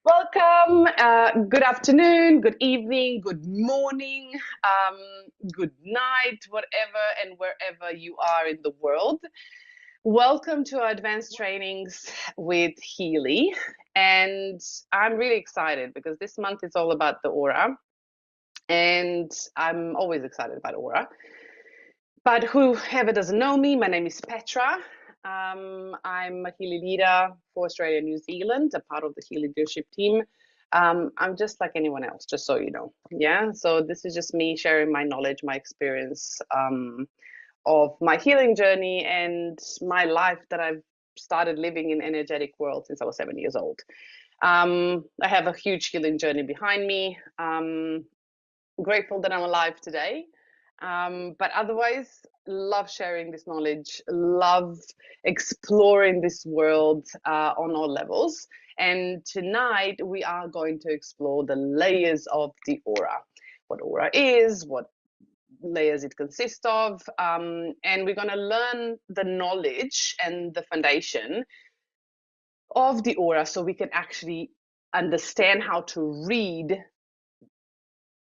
Welcome. Good afternoon, good evening, good morning, good night, whatever and wherever you are in the world. Welcome to our advanced trainings with Healy. And I'm really excited because this month is all about the aura. And I'm always excited about aura. But whoever doesn't know me, my name is Petra. I'm a Healy leader for Australia and New Zealand, a part of the Healy leadership team. I'm just like anyone else, just so you know. Yeah, so this is just me sharing my knowledge, my experience of my healing journey and my life that I've started living in energetic world since I was 7 years old. I have a huge healing journey behind me. Grateful that I'm alive today. But otherwise, love sharing this knowledge, love exploring this world on all levels. And tonight we are going to explore the layers of the aura, what aura is, what layers it consists of, and we're going to learn the knowledge and the foundation of the aura so we can actually understand how to read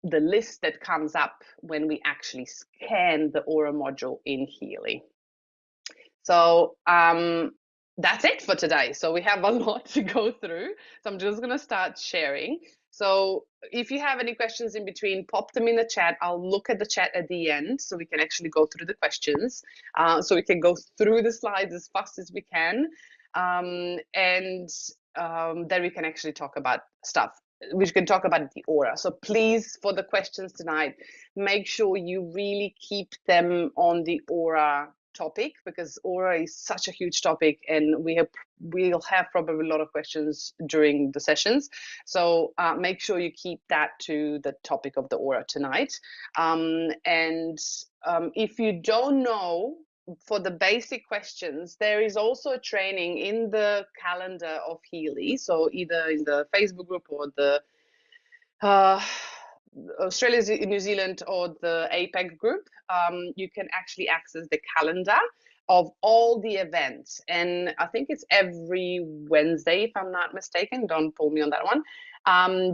the list that comes up when we actually scan the aura module in Healy. So that's it for today. So we have a lot to go through. So I'm just going to start sharing. So if you have any questions in between, pop them in the chat. I'll look at the chat at the end so we can actually go through the questions. So we can go through the slides as fast as we can. And then we can actually talk about stuff. We can talk about the aura. So please, for the questions tonight, make sure you really keep them on the aura topic, because aura is such a huge topic and we'll have probably a lot of questions during the sessions. So make sure you keep that to the topic of the aura tonight. If you don't know, for the basic questions, there is also a training in the calendar of Healy. So either in the Facebook group or the Australia, New Zealand, or the APEC group, you can actually access the calendar of all the events. And I think it's every Wednesday, if I'm not mistaken. Don't pull me on that one.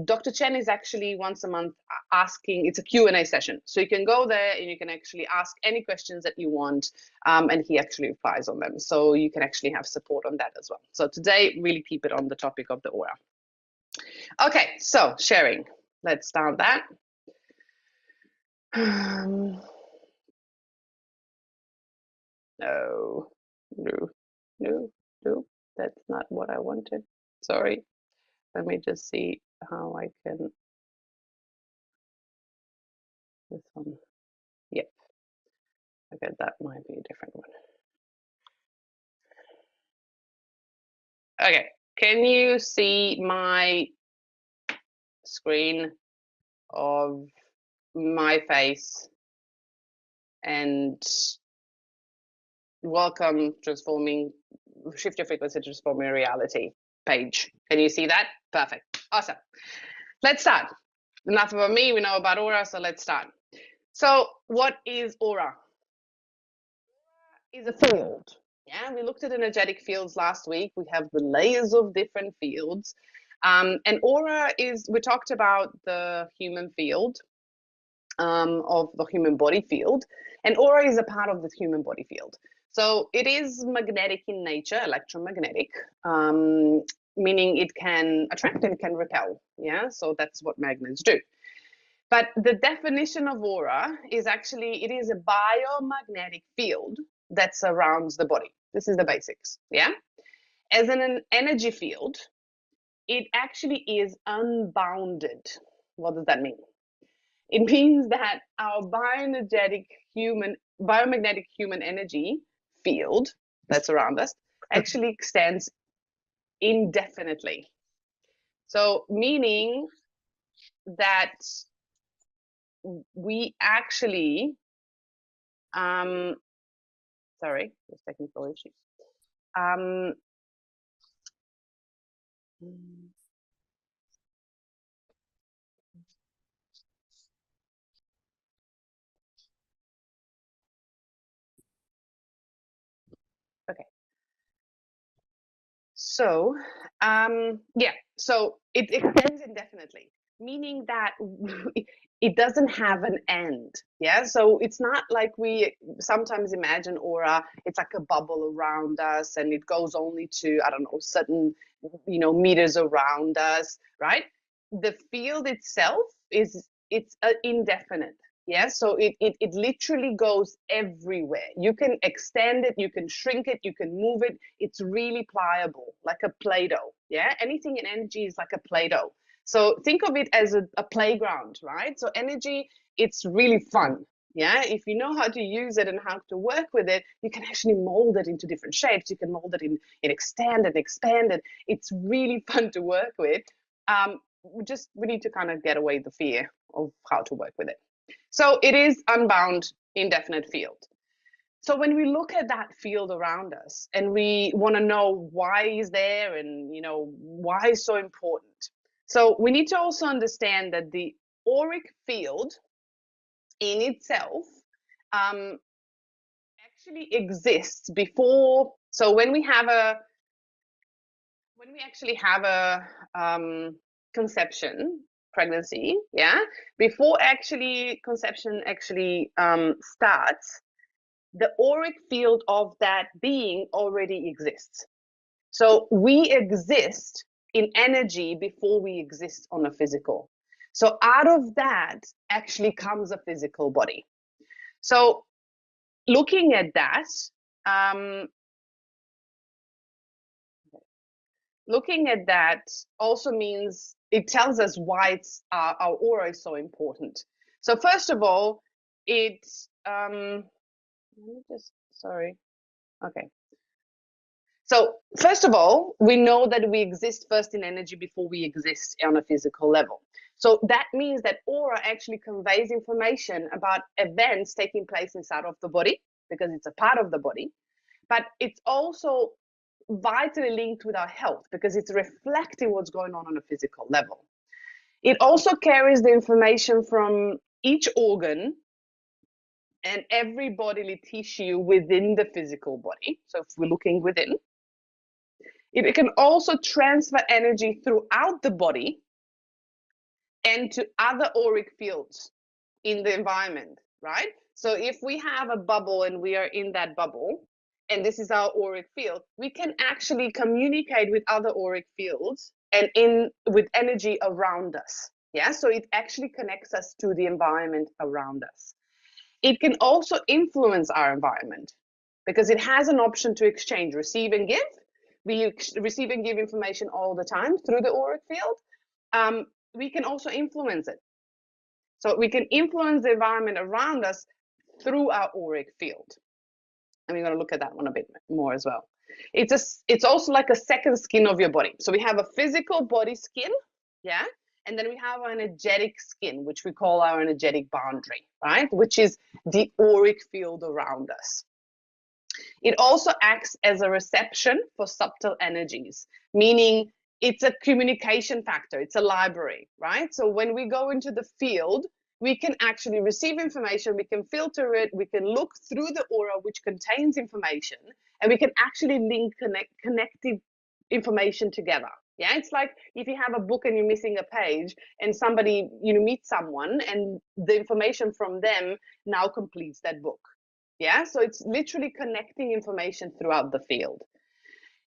Dr. Chen is actually once a month asking, it's a Q&A session. So you can go there and you can actually ask any questions that you want, and he actually replies on them. So you can actually have support on that as well. So today, really keep it on the topic of the aura. Okay, so sharing. Let's start that. No, that's not what I wanted. Sorry. Let me just see how I can. This one. Yep. Okay, that might be a different one. Okay, can you see my screen of my face? And welcome, transforming, shift your frequency, transforming reality page. Can you see that? Perfect. Awesome. Let's start. Enough about me, we know about aura, so let's start. So what is aura? Is a field. Yeah, we looked at energetic fields last week. We have the layers of different fields. And aura is, we talked about the human field, of the human body field, and aura is a part of the human body field. So it is magnetic in nature, electromagnetic, meaning it can attract and can repel. Yeah, so that's what magnets do. But the definition of aura is actually, it is a biomagnetic field that surrounds the body. This is the basics, yeah? As an energy field, it actually is unbounded. What does that mean? It means that our biomagnetic human energy field that's around us actually extends indefinitely. So meaning that we actually, sorry, there's technical issues. Okay. So Yeah, so it extends indefinitely, meaning that it doesn't have an end. Yeah, so it's not like we sometimes imagine aura, it's like a bubble around us and it goes only to, I don't know, certain, meters around us, right? The field itself it's indefinite. Yeah, so it literally goes everywhere. You can extend it, you can shrink it, you can move it. It's really pliable, like a Play-Doh. Yeah, anything in energy is like a Play-Doh. So think of it as a playground, right? So energy, it's really fun. Yeah, if you know how to use it and how to work with it, you can actually mold it into different shapes. You can mold it in extend and expand it. It's really fun to work with. We need to kind of get away the fear of how to work with it. So it is unbound, indefinite field. So when we look at that field around us and we want to know why is there and why is so important. So we need to also understand that the auric field in itself actually exists before. So when we actually have a conception, pregnancy, yeah, before actually conception actually starts, the auric field of that being already exists. So we exist in energy before we exist on a physical. So out of that actually comes a physical body. So looking at that, um, also means it tells us why our aura is so important. So first of all, let me just, sorry. Okay. So first of all, we know that we exist first in energy before we exist on a physical level. So that means that aura actually conveys information about events taking place inside of the body because it's a part of the body, but it's also vitally linked with our health because it's reflecting what's going on a physical level. It also carries the information from each organ and every bodily tissue within the physical body. So if we're looking within, it can also transfer energy throughout the body and to other auric fields in the environment, right? So if we have a bubble and we are in that bubble, and this is our auric field, we can actually communicate with other auric fields and with energy around us. Yeah, so it actually connects us to the environment around us. It can also influence our environment because it has an option to exchange, receive and give. We receive and give information all the time through the auric field. We can also influence it. So we can influence the environment around us through our auric field. And we're going to look at that one a bit more as well. It's also like a second skin of your body. So we have a physical body skin, yeah, and then we have our energetic skin, which we call our energetic boundary, right, which is the auric field around us. It also acts as a reception for subtle energies, meaning it's a communication factor, it's a library, right? So when we go into the field, we can actually receive information, we can filter it, we can look through the aura which contains information, and we can actually link connective information together. Yeah, it's like if you have a book and you're missing a page and somebody, meet someone and the information from them now completes that book. Yeah, so it's literally connecting information throughout the field.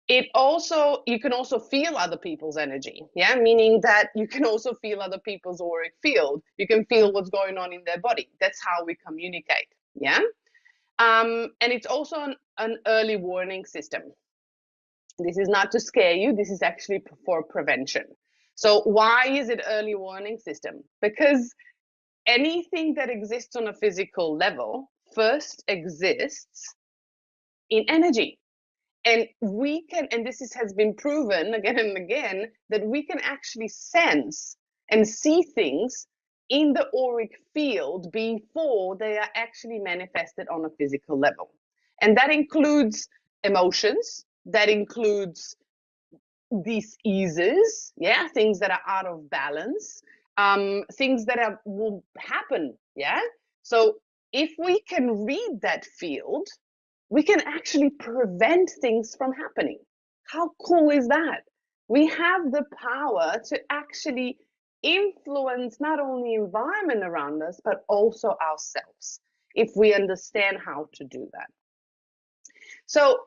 You can also feel other people's energy. Yeah, meaning that you can also feel other people's auric field. You can feel what's going on in their body. That's how we communicate. Yeah, and it's also an early warning system. This is not to scare you. This is actually for prevention. So why is it early warning system? Because anything that exists on a physical level first exists in energy. And has been proven again and again, that we can actually sense and see things in the auric field before they are actually manifested on a physical level. And that includes emotions, that includes diseases, yeah, things that are out of balance, things that will happen, yeah. So if we can read that field, we can actually prevent things from happening. How cool is that? We have the power to actually influence not only environment around us, but also ourselves, if we understand how to do that. So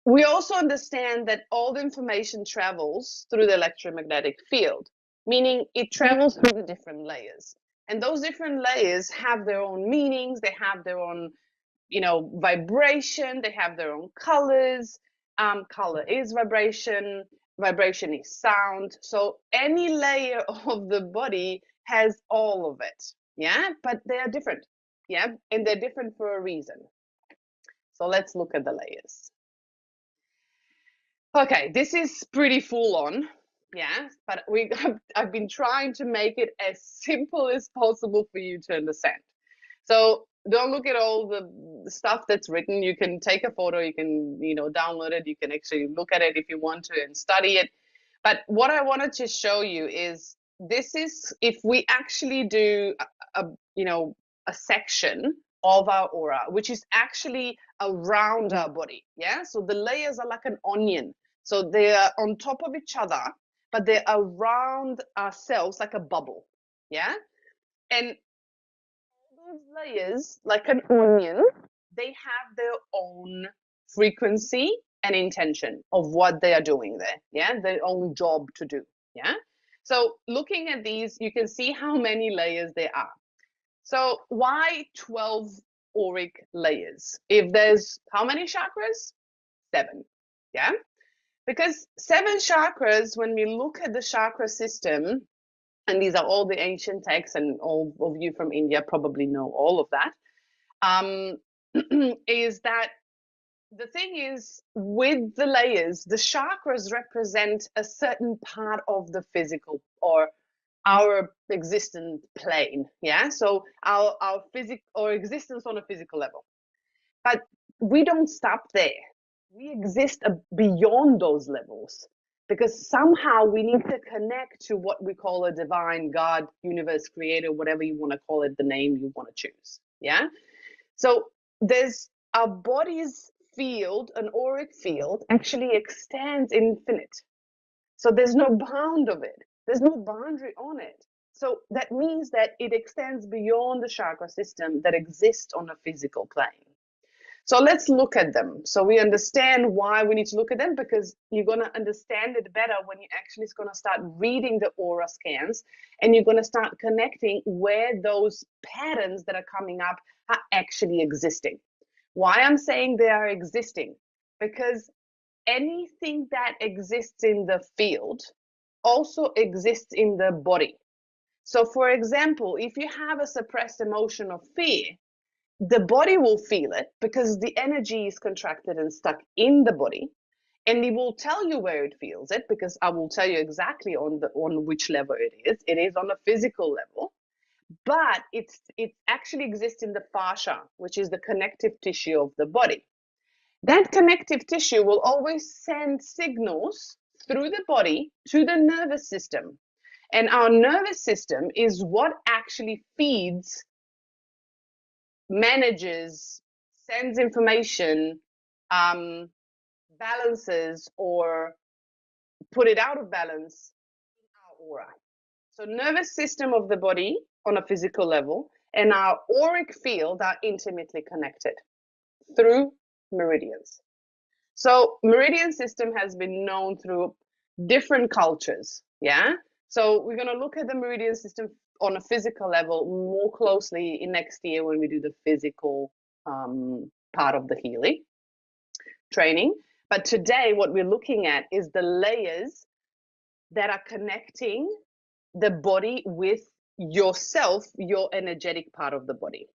we also understand that all the information travels through the electromagnetic field, meaning it travels through the different layers. And those different layers have their own meanings, they have their own, vibration, they have their own colors. Color is vibration, vibration is sound. So any layer of the body has all of it, yeah? But they are different, yeah? And they're different for a reason. So let's look at the layers. Okay, this is pretty full on, yeah, but I've been trying to make it as simple as possible for you to understand. So don't look at all the stuff that's written. You can take a photo, you can, download it, you can actually look at it if you want to and study it. But what I wanted to show you is this is if we actually do a section of our aura, which is actually around our body. Yeah. So the layers are like an onion. So they are on top of each other, but they're around ourselves like a bubble. Yeah. And those layers, like an onion, they have their own frequency and intention of what they are doing there. Yeah. Their own job to do. Yeah. So looking at these, you can see how many layers there are. So why 12 auric layers? If there's how many chakras? 7. Yeah. Because 7 chakras, when we look at the chakra system, and these are all the ancient texts, and all of you from India probably know all of that, is that the thing is with the layers, the chakras represent a certain part of the physical or our existent plane. Yeah. So our physical or existence on a physical level. But we don't stop there. We exist beyond those levels because somehow we need to connect to what we call a divine God, universe, creator, whatever you want to call it, the name you want to choose. Yeah. So there's our body's field, an auric field, actually extends infinite. So there's no bound of it. There's no boundary on it. So that means that it extends beyond the chakra system that exists on a physical plane. So let's look at them. So we understand why we need to look at them, because you're going to understand it better when you actually going to start reading the aura scans, and you're going to start connecting where those patterns that are coming up are actually existing. Why I'm saying they are existing? Because anything that exists in the field also exists in the body. So for example, if you have a suppressed emotion of fear, the body will feel it because the energy is contracted and stuck in the body, and it will tell you where it feels it, because I will tell you exactly on which level it is. It is on a physical level, but it actually exists in the fascia, which is the connective tissue of the body. That connective tissue will always send signals through the body to the nervous system. And our nervous system is what actually feeds, manages, sends information, balances, or put it out of balance in our aura. So nervous system of the body on a physical level and our auric field are intimately connected through meridians. So meridian system has been known through different cultures. Yeah. So we're going to look at the meridian system on a physical level more closely in next year when we do the physical part of the Healy training. But today, what we're looking at is the layers that are connecting the body with yourself, your energetic part of the body.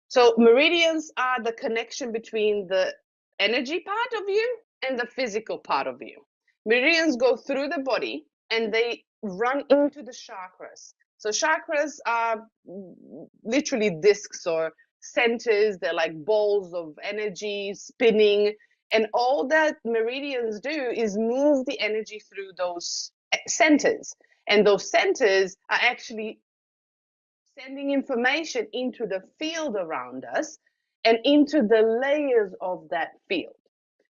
So meridians are the connection between the energy part of you and the physical part of you. Meridians go through the body and they run into the chakras. So chakras are literally discs or centers. They're like balls of energy spinning. And all that meridians do is move the energy through those centers. And those centers are actually sending information into the field around us and into the layers of that field.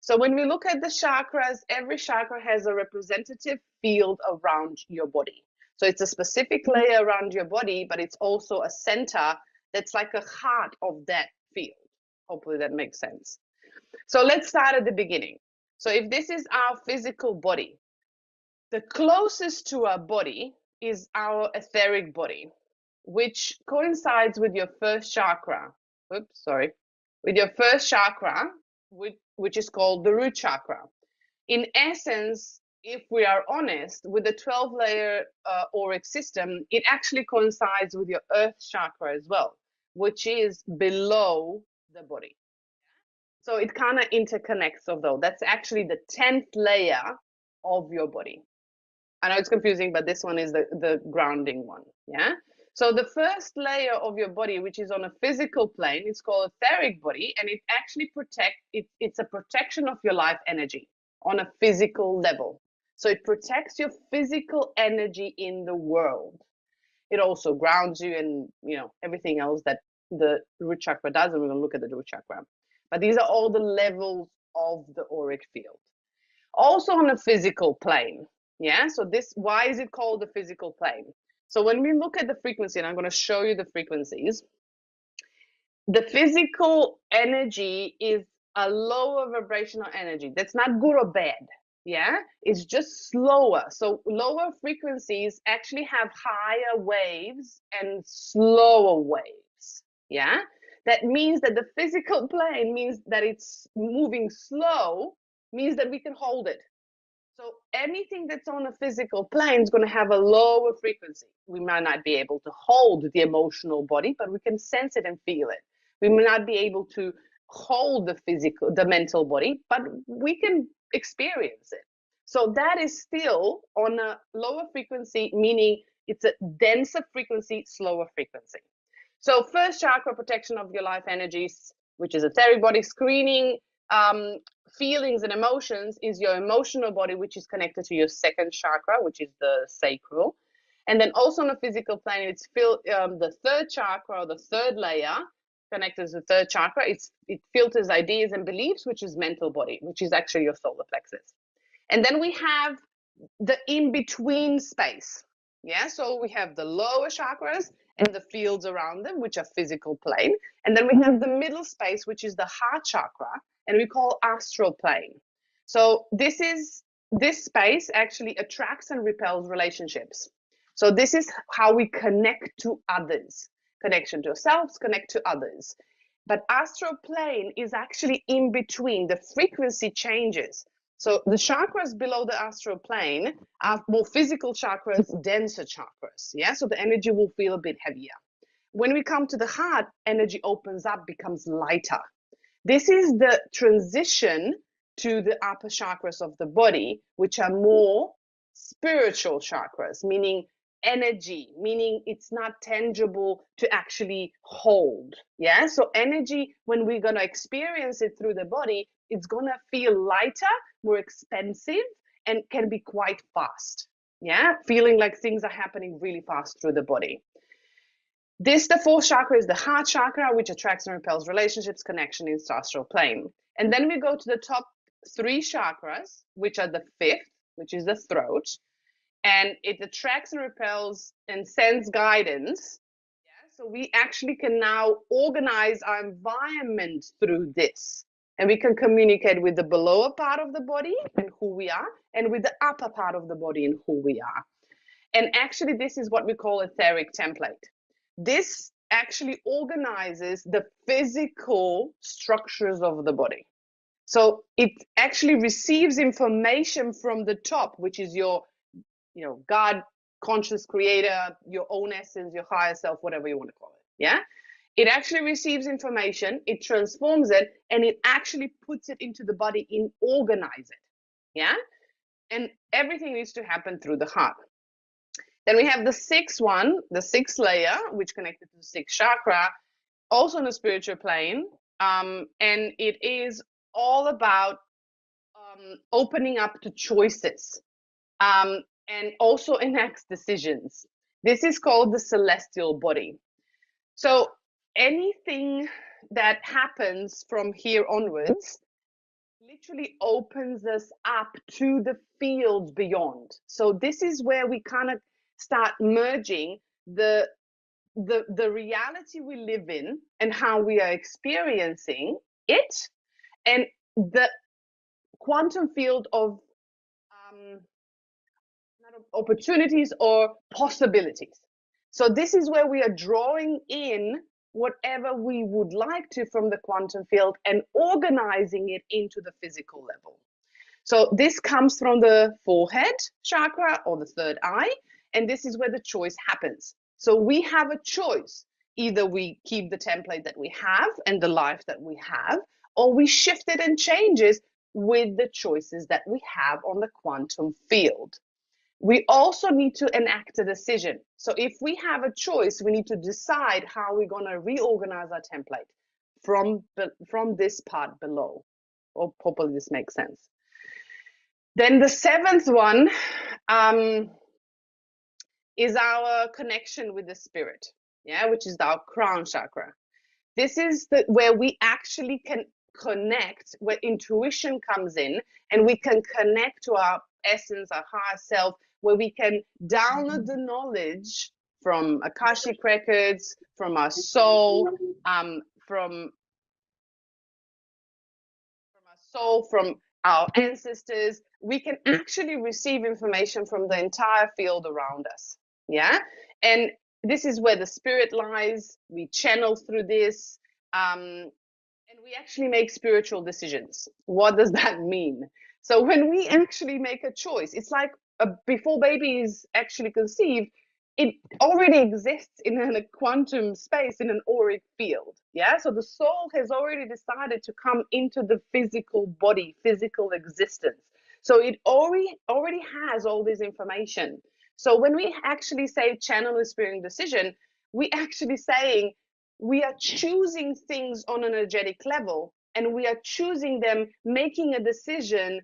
So when we look at the chakras, every chakra has a representative field around your body. So it's a specific layer around your body, but it's also a center that's like a heart of that field. Hopefully that makes sense. So let's start at the beginning. So if this is our physical body, the closest to our body is our etheric body, which coincides with your first chakra. Oops, sorry. With your first chakra, which is called the root chakra. In essence, if we are honest, with the 12-layer auric system, it actually coincides with your earth chakra as well, which is below the body. So it kind of interconnects, although that's actually the 10th layer of your body. I know it's confusing, but this one is the grounding one. Yeah. So the first layer of your body, which is on a physical plane, it's called etheric body, and it actually it's a protection of your life energy on a physical level. So it protects your physical energy in the world. It also grounds you and everything else that the root chakra does, and we're going to look at the root chakra. But these are all the levels of the auric field. Also on a physical plane. Yeah, so why is it called the physical plane? So when we look at the frequency, and I'm going to show you the frequencies, the physical energy is a lower vibrational energy. That's not good or bad. Yeah, it's just slower. So lower frequencies actually have higher waves and slower waves. Yeah, that means that the physical plane means that it's moving slow, means that we can hold it. So anything that's on a physical plane is going to have a lower frequency. We might not be able to hold the emotional body, but we can sense it and feel it. We may not be able to hold the mental body, but we can experience it. So that is still on a lower frequency, meaning it's a denser frequency, slower frequency. So first chakra, protection of your life energies, which is etheric body screening, feelings and emotions, is your emotional body, which is connected to your second chakra, which is the sacral. And then also on a physical plane, it's the third chakra, or the third layer, connected to the third chakra. It filters ideas and beliefs, which is mental body, which is actually your solar plexus. And then we have the in-between space. Yeah, so we have the lower chakras and the fields around them, which are physical plane. And then we have the middle space, which is the heart chakra, and we call astral plane. So this space actually attracts and repels relationships. So this is how we connect to others. Connection to ourselves, connect to others. But astral plane is actually in between. The frequency changes. So the chakras below the astral plane are more physical chakras, denser chakras. Yeah, so the energy will feel a bit heavier. When we come to the heart, energy opens up, becomes lighter. This is the transition to the upper chakras of the body, which are more spiritual chakras, meaning energy, meaning it's not tangible to actually hold. Yeah, so energy, when we're going to experience it through the body, it's going to feel lighter, more expensive, and can be quite fast. Yeah, feeling like things are happening really fast through the body. The fourth chakra is the heart chakra, which attracts and repels relationships, connection in the astral plane. And then we go to the top three chakras, which are the fifth, which is the throat, and it attracts and repels and sends guidance. Yeah, so we actually can now organize our environment through this. And we can communicate with the lower part of the body and who we are, and with the upper part of the body and who we are. And actually, this is what we call etheric template. This actually organizes the physical structures of the body. So it actually receives information from the top, which is your, God, conscious creator, your own essence, your higher self, whatever you want to call it. Yeah. It actually receives information, it transforms it, and it actually puts it into the body and organize it. Yeah. And everything needs to happen through the heart. Then we have the sixth one, the sixth layer, which connected to the sixth chakra, also on the spiritual plane. And it is all about opening up to choices and also enact decisions. This is called the celestial body. So anything that happens from here onwards literally opens us up to the field beyond. So this is where we kind of start merging the reality we live in and how we are experiencing it, and the quantum field of opportunities or possibilities. So this is where we are drawing in whatever we would like to from the quantum field and organizing it into the physical level. So this comes from the forehead chakra or the third eye, and this is where the choice happens. So we have a choice. Either we keep the template that we have and the life that we have, or we shift it and change it with the choices that we have on the quantum field. We also need to enact a decision. So if we have a choice, we need to decide how we're going to reorganize our template from this part below. Or hopefully this makes sense. Then the seventh one is our connection with the spirit, which is our crown chakra. This is where we actually can connect, where intuition comes in, and we can connect to our essence, our higher self, where we can download the knowledge from Akashic records, from our soul, from our ancestors. We can actually receive information from the entire field around us. And this is where the spirit lies. We channel through this, and we actually make spiritual decisions. What does that mean? So when we actually make a choice, it's like before baby is actually conceived, it already exists in a quantum space, in an auric field. So the soul has already decided to come into the physical body, physical existence. So it already has all this information. So when we actually say channel a spiritual decision, we actually saying we are choosing things on an energetic level, and we are choosing them, making a decision,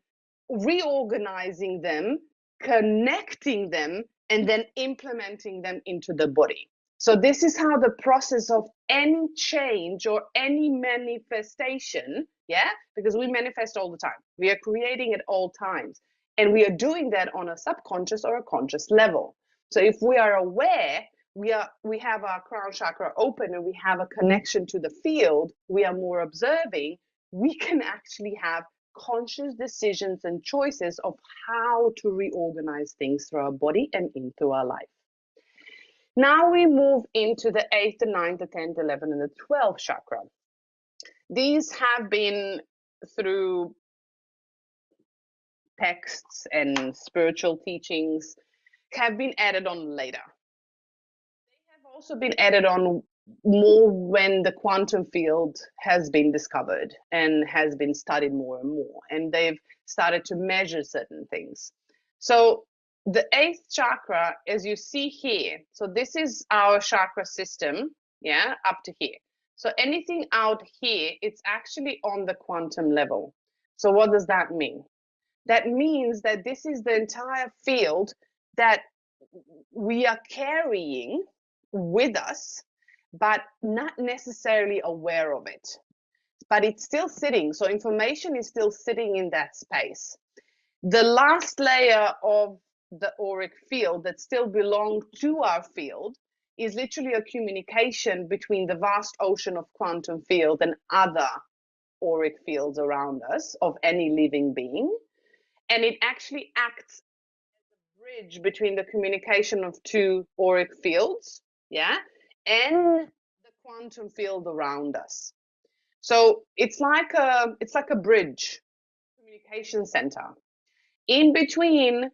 reorganizing them, connecting them, and then implementing them into the body. So this is how the process of any change or any manifestation, because we manifest all the time. We are creating at all times. And we are doing that on a subconscious or a conscious level. So if we are aware, we have our crown chakra open and we have a connection to the field, we are more observing, we can actually have conscious decisions and choices of how to reorganize things through our body and into our life. Now we move into the 8th, the 9th, the 10th, 11th, and the 12th chakra. These have been through texts and spiritual teachings, have been added on later. They have also been added on more when the quantum field has been discovered and has been studied more and more, and they've started to measure certain things. So the 8th chakra, as you see here, so this is our chakra system, up to here. So anything out here, it's actually on the quantum level. So what does that mean? That means that this is the entire field that we are carrying with us, but not necessarily aware of it. But it's still sitting, so information is still sitting in that space. The last layer of the auric field that still belongs to our field is literally a communication between the vast ocean of quantum field and other auric fields around us of any living being. And it actually acts as a bridge between the communication of two auric fields, and the quantum field around us. So it's like a bridge, communication center. In between,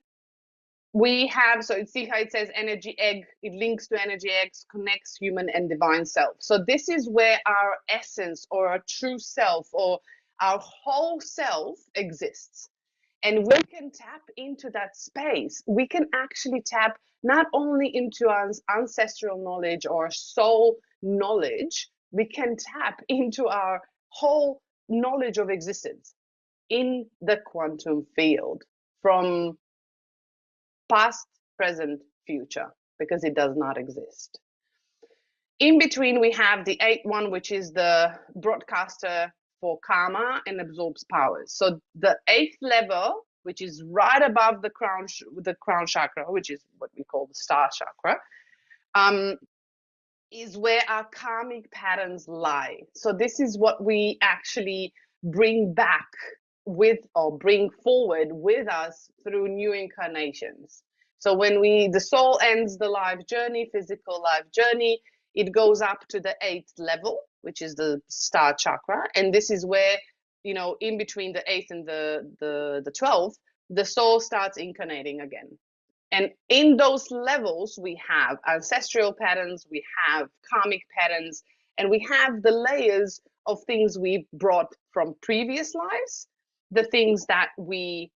we have, so see how it says energy egg, it links to energy eggs, connects human and divine self. So this is where our essence or our true self or our whole self exists. And we can tap into that space. We can actually tap not only into our ancestral knowledge or soul knowledge, we can tap into our whole knowledge of existence in the quantum field from past, present, future, because it does not exist. In between, we have the 8th one, which is the broadcaster for karma and absorbs powers. So the 8th level, which is right above the crown chakra, which is what we call the star chakra, is where our karmic patterns lie. So this is what we actually bring back with, or bring forward with us through new incarnations. So when the soul ends the life journey, physical life journey, it goes up to the 8th level, which is the star chakra. And this is where, in between the 8th and the 12th, the soul starts incarnating again. And in those levels, we have ancestral patterns, we have karmic patterns, and we have the layers of things we brought from previous lives, the things that we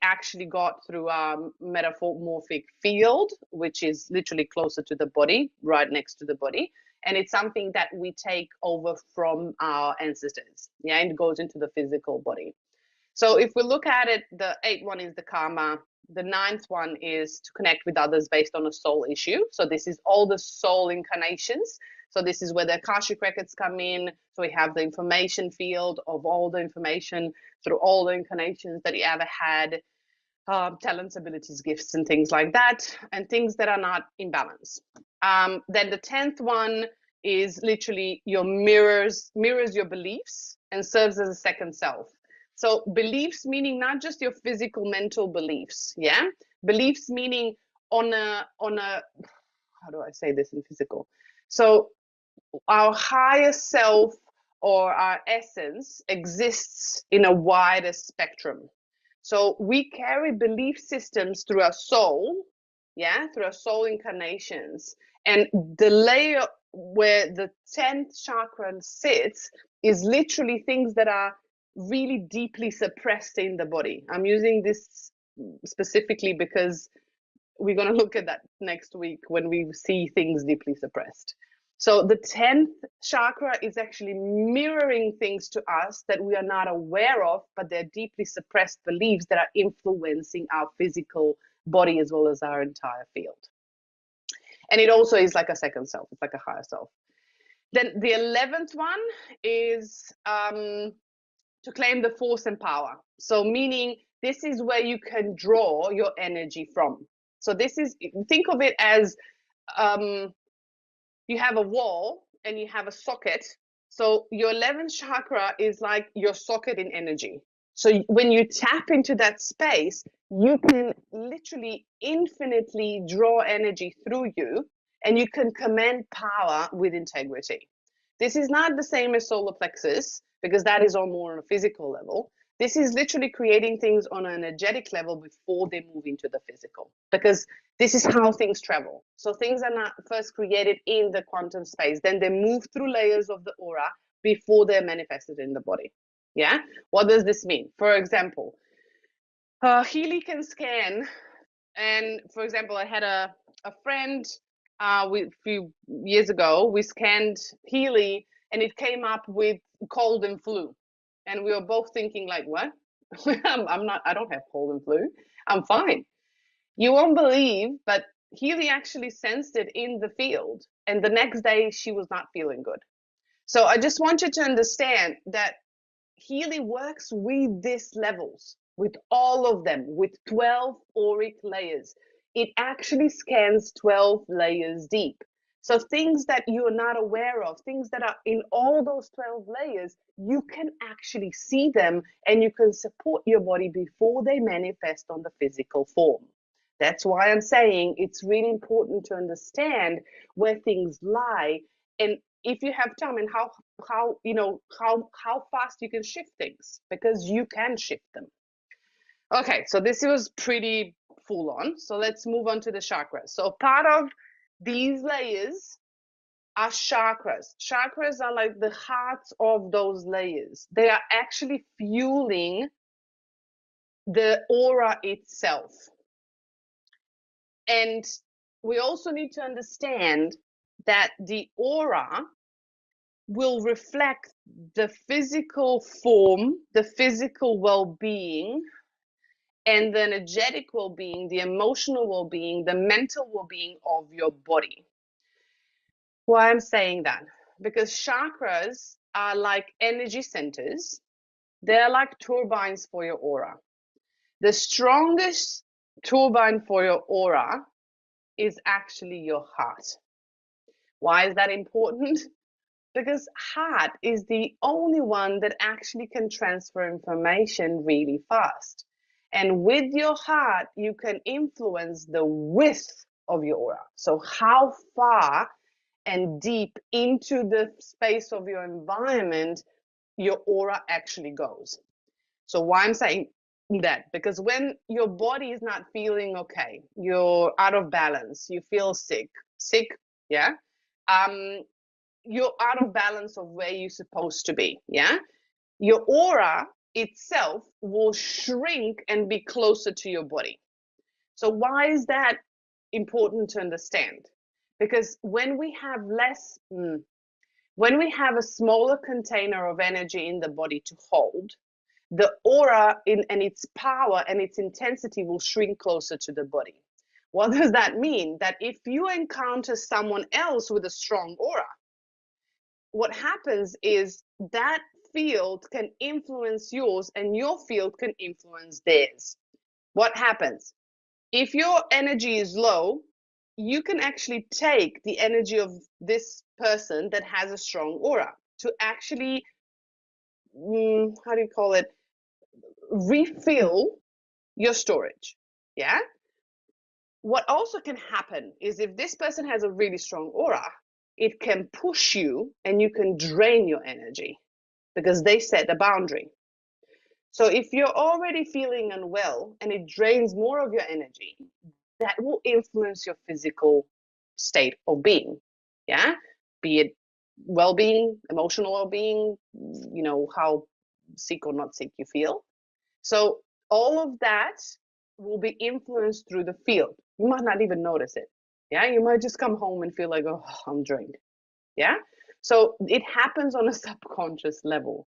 actually got through our metamorphic field, which is literally closer to the body, right next to the body. And it's something that we take over from our ancestors. Yeah, and it goes into the physical body. So if we look at it, the 8th one is the karma. The 9th one is to connect with others based on a soul issue. So this is all the soul incarnations. So this is where the Akashic records come in. So we have the information field of all the information through all the incarnations that you ever had, talents, abilities, gifts, and things like that, and things that are not in balance. Then the 10th one is literally your mirrors your beliefs and serves as a second self. So beliefs meaning not just your physical mental beliefs, yeah? Beliefs meaning on a how do I say this in physical? So our higher self or our essence exists in a wider spectrum. So we carry belief systems through our soul, yeah, through our soul incarnations. And the layer where the 10th chakra sits is literally things that are really deeply suppressed in the body. I'm using this specifically because we're going to look at that next week when we see things deeply suppressed. So the 10th chakra is actually mirroring things to us that we are not aware of, but they're deeply suppressed beliefs that are influencing our physical body as well as our entire field. And it also is like a second self. It's like a higher self. Then the 11th one is to claim the force and power. So meaning this is where you can draw your energy from. So this is, think of it as you have a wall and you have a socket. So your 11th chakra is like your socket in energy. So when you tap into that space, you can literally infinitely draw energy through you, and you can command power with integrity. This is not the same as solar plexus, because that is all more on a physical level. This is literally creating things on an energetic level before they move into the physical, because this is how things travel. So things are not first created in the quantum space, then they move through layers of the aura before they're manifested in the body. Yeah? What does this mean? For example, Healy can scan, and for example, I had a friend a few years ago, we scanned Healy and it came up with cold and flu. And we were both thinking like, what? I don't have cold and flu. I'm fine. You won't believe, but Healy actually sensed it in the field. And the next day she was not feeling good. So I just want you to understand that Healy works with these levels, with all of them, with 12 auric layers. It actually scans 12 layers deep. So things that you're not aware of, things that are in all those 12 layers, you can actually see them and you can support your body before they manifest on the physical form. That's why I'm saying it's really important to understand where things lie, and if you have time, and how fast you can shift things, because you can shift them. Okay, so this was pretty full on. So let's move on to the chakras. So part of these layers are chakras. Chakras are like the hearts of those layers. They are actually fueling the aura itself. And we also need to understand that the aura will reflect the physical form, the physical well-being, and the energetic well-being, the emotional well-being, the mental well-being of your body. Why I'm saying that? Because chakras are like energy centers. They're like turbines for your aura. The strongest turbine for your aura is actually your heart. Why is that important? Because heart is the only one that actually can transfer information really fast. And with your heart, you can influence the width of your aura. So how far and deep into the space of your environment your aura actually goes. So why I'm saying that, because when your body is not feeling okay, you're out of balance, you feel sick, yeah, um, you're out of balance of where you're supposed to be, yeah, your aura itself will shrink and be closer to your body. So why is that important to understand? Because when we have when we have a smaller container of energy in the body to hold, the aura and its power and its intensity will shrink closer to the body. What does that mean? That if you encounter someone else with a strong aura, what happens is that field can influence yours and your field can influence theirs. What happens? If your energy is low, you can actually take the energy of this person that has a strong aura to actually, how do you call it, refill your storage. Yeah. What also can happen is if this person has a really strong aura, it can push you and you can drain your energy because they set a boundary. So if you're already feeling unwell and it drains more of your energy, that will influence your physical state of being. Yeah. Be it well-being, emotional well-being, how sick or not sick you feel. So all of that will be influenced through the field. You might not even notice it. Yeah, you might just come home and feel like, oh, I'm drained. Yeah. So it happens on a subconscious level.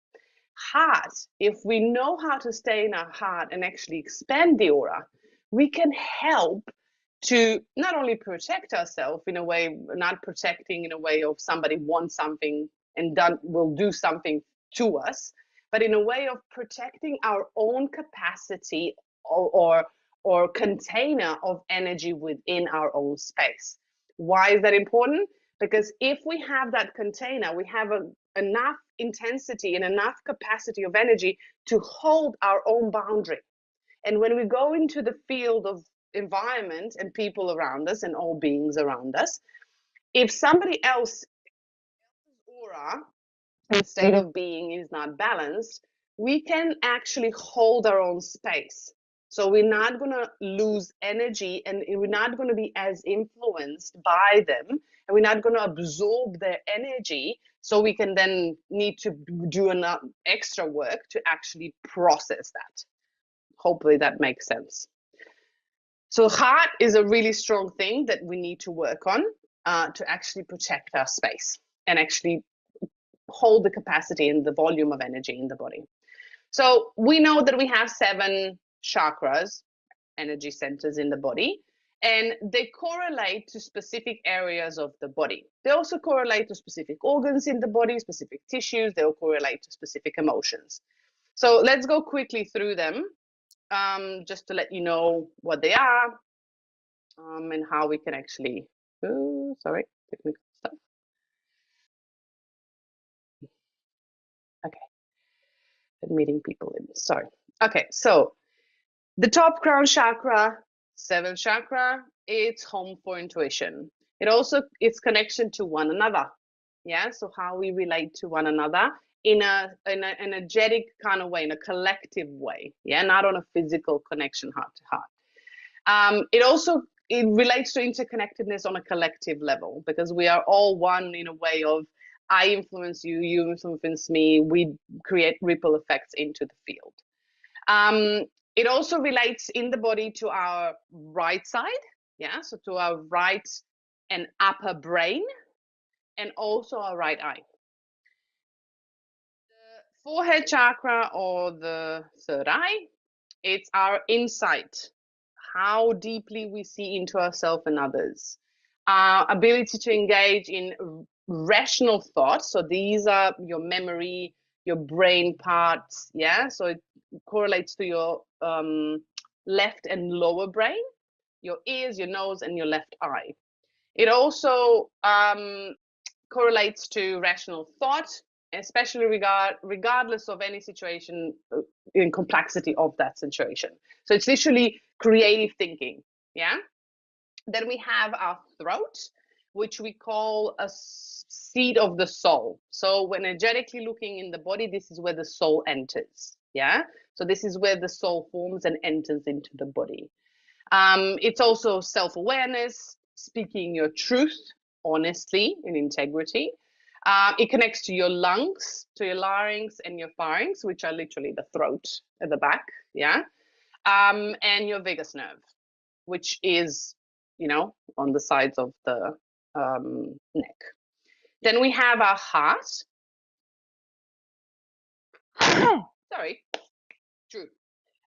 Heart, if we know how to stay in our heart and actually expand the aura, we can help to not only protect ourselves in a way, not protecting in a way of somebody wants something and will do something to us, but in a way of protecting our own capacity or container of energy within our own space. Why is that important? Because if we have that container, we have enough intensity and enough capacity of energy to hold our own boundary. And when we go into the field of environment and people around us and all beings around us, if somebody else's aura and state of being is not balanced, we can actually hold our own space. So we're not going to lose energy and we're not going to be as influenced by them and we're not going to absorb their energy. So we can then need to do enough extra work to actually process that. Hopefully that makes sense. So heart is a really strong thing that we need to work on to actually protect our space and actually hold the capacity and the volume of energy in the body. So we know that we have 7 chakras, energy centers in the body, and they correlate to specific areas of the body. They also correlate to specific organs in the body, specific tissues. They'll correlate to specific emotions. So let's go quickly through them just to let you know what they are and how we can actually, sorry, technical stuff. Okay, admitting people in, sorry. Okay, so the top crown chakra, 7th chakra, it's home for intuition. It also, it's connection to one another. Yeah, so how we relate to one another in an energetic kind of way, in a collective way. Yeah, not on a physical connection heart to heart. It relates to interconnectedness on a collective level because we are all one in a way of I influence you, you influence me. We create ripple effects into the field. It also relates in the body to our right side, yeah, so to our right and upper brain, and also our right eye. The forehead chakra or the third eye, it's our insight, how deeply we see into ourselves and others, our ability to engage in rational thought. So these are your memory, your brain parts. Yeah. So it correlates to your left and lower brain, your ears, your nose, and your left eye. It also correlates to rational thought, especially regardless of any situation in complexity of that situation. So it's literally creative thinking. Yeah. Then we have our throat, which we call a seat of the soul. So when energetically looking in the body, this is where the soul enters. Yeah. So this is where the soul forms and enters into the body. It's also self-awareness, speaking your truth honestly in integrity. It connects to your lungs, to your larynx and your pharynx, which are literally the throat at the back. Yeah. And your vagus nerve, which is, on the sides of the neck. Then we have our heart. Sorry, true.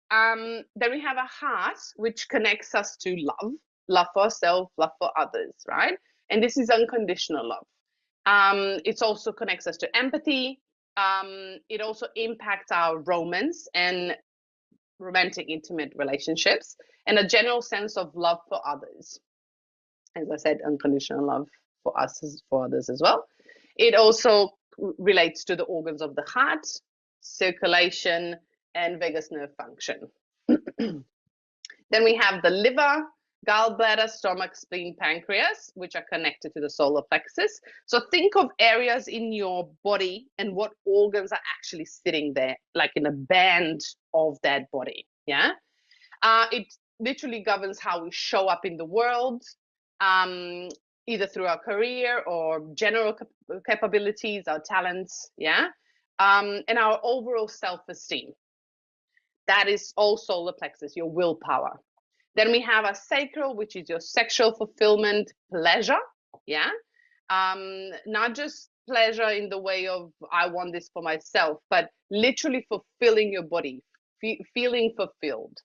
Then we have a heart, which connects us to love for ourselves, love for others, right? And this is unconditional love. It also connects us to empathy. It also impacts our romance and romantic, intimate relationships, and a general sense of love for others. As I said, unconditional love for us, for others as well. It also relates to the organs of the heart, circulation, and vagus nerve function. Then we have the liver, gallbladder, stomach, spleen, pancreas, which are connected to the solar plexus. So think of areas in your body and what organs are actually sitting there, like in a band of that body. Yeah. It literally governs how we show up in the world, either through our career or general capabilities, our talents. Yeah. And our overall self-esteem. That is all solar plexus, your willpower. Then we have a sacral, which is your sexual fulfillment, pleasure. Yeah. Not just pleasure in the way of I want this for myself, but literally fulfilling your body, feeling fulfilled.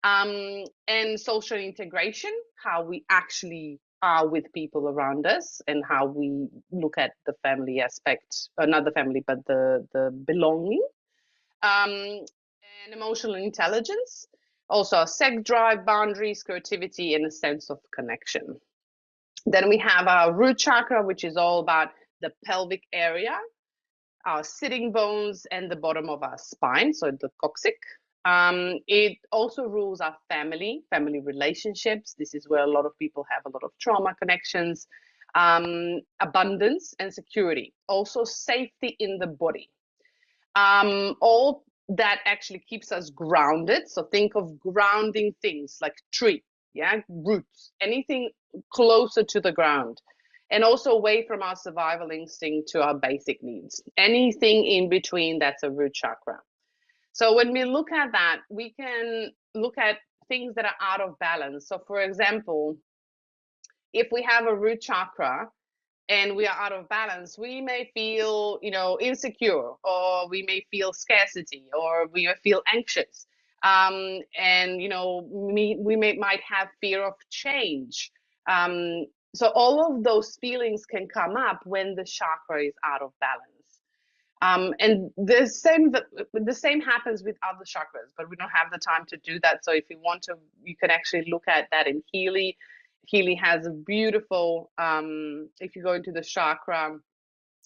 And social integration, how we actually are with people around us and how we look at the family aspect, not the family, but the belonging. And emotional intelligence, also a sex drive, boundaries, creativity, and a sense of connection. Then we have our root chakra, which is all about the pelvic area, our sitting bones, and the bottom of our spine, so the coccyx. It also rules our family relationships. This is where a lot of people have a lot of trauma connections, abundance and security, also safety in the body. All that actually keeps us grounded. So think of grounding things like tree, yeah, roots, anything closer to the ground, and also away from our survival instinct to our basic needs. Anything in between, that's a root chakra. So when we look at that, we can look at things that are out of balance. So for example, if we have a root chakra and we are out of balance, we may feel, insecure, or we may feel scarcity, or we may feel anxious. And, we might have fear of change. So all of those feelings can come up when the chakra is out of balance. And the same happens with other chakras, but we don't have the time to do that. So if you want to, you can actually look at that in Healy. Healy has a beautiful, if you go into the chakra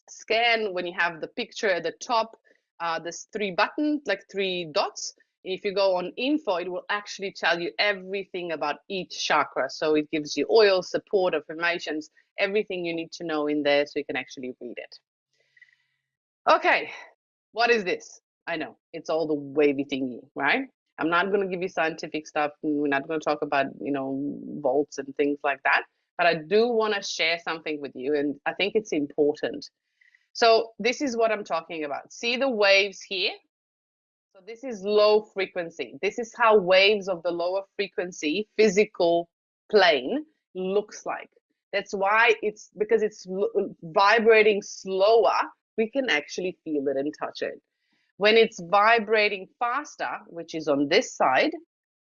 scan, when you have the picture at the top, there's 3 buttons, like 3 dots. If you go on info, it will actually tell you everything about each chakra. So it gives you oil, support, affirmations, everything you need to know in there, so you can actually read it. Okay, what is this? I know, it's all the wavy thingy, right? I'm not going to give you scientific stuff. We're not going to talk about, volts and things like that. But I do want to share something with you, and I think it's important. So this is what I'm talking about. See the waves here? So this is low frequency. This is how waves of the lower frequency physical plane looks like. That's why because it's vibrating slower, we can actually feel it and touch it. When it's vibrating faster, which is on this side,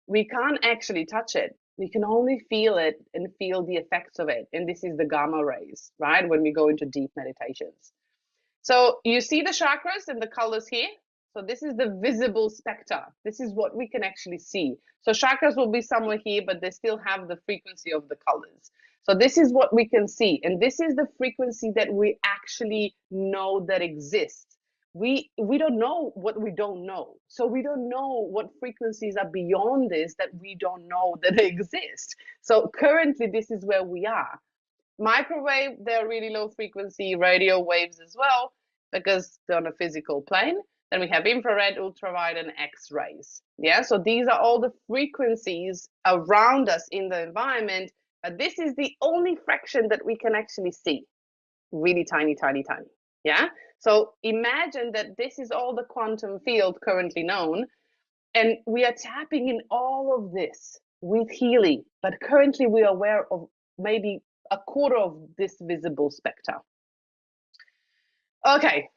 we can't actually touch it. We can only feel it and feel the effects of it. And this is the gamma rays, right? When we go into deep meditations. So you see the chakras and the colors here. So this is the visible spectra. This is what we can actually see. So chakras will be somewhere here, but they still have the frequency of the colors. So this is what we can see. And this is the frequency that we actually know that exists. We don't know what we don't know. So we don't know what frequencies are beyond this that we don't know that they exist. So currently, this is where we are. Microwave, they're really low frequency, radio waves as well, because they're on a physical plane. Then we have infrared, ultraviolet, and X-rays. Yeah, so these are all the frequencies around us in the environment, but this is the only fraction that we can actually see. Really tiny, tiny, tiny. Yeah, so imagine that this is all the quantum field currently known, and we are tapping in all of this with Healy, but currently we are aware of maybe a quarter of this visible spectra. Okay,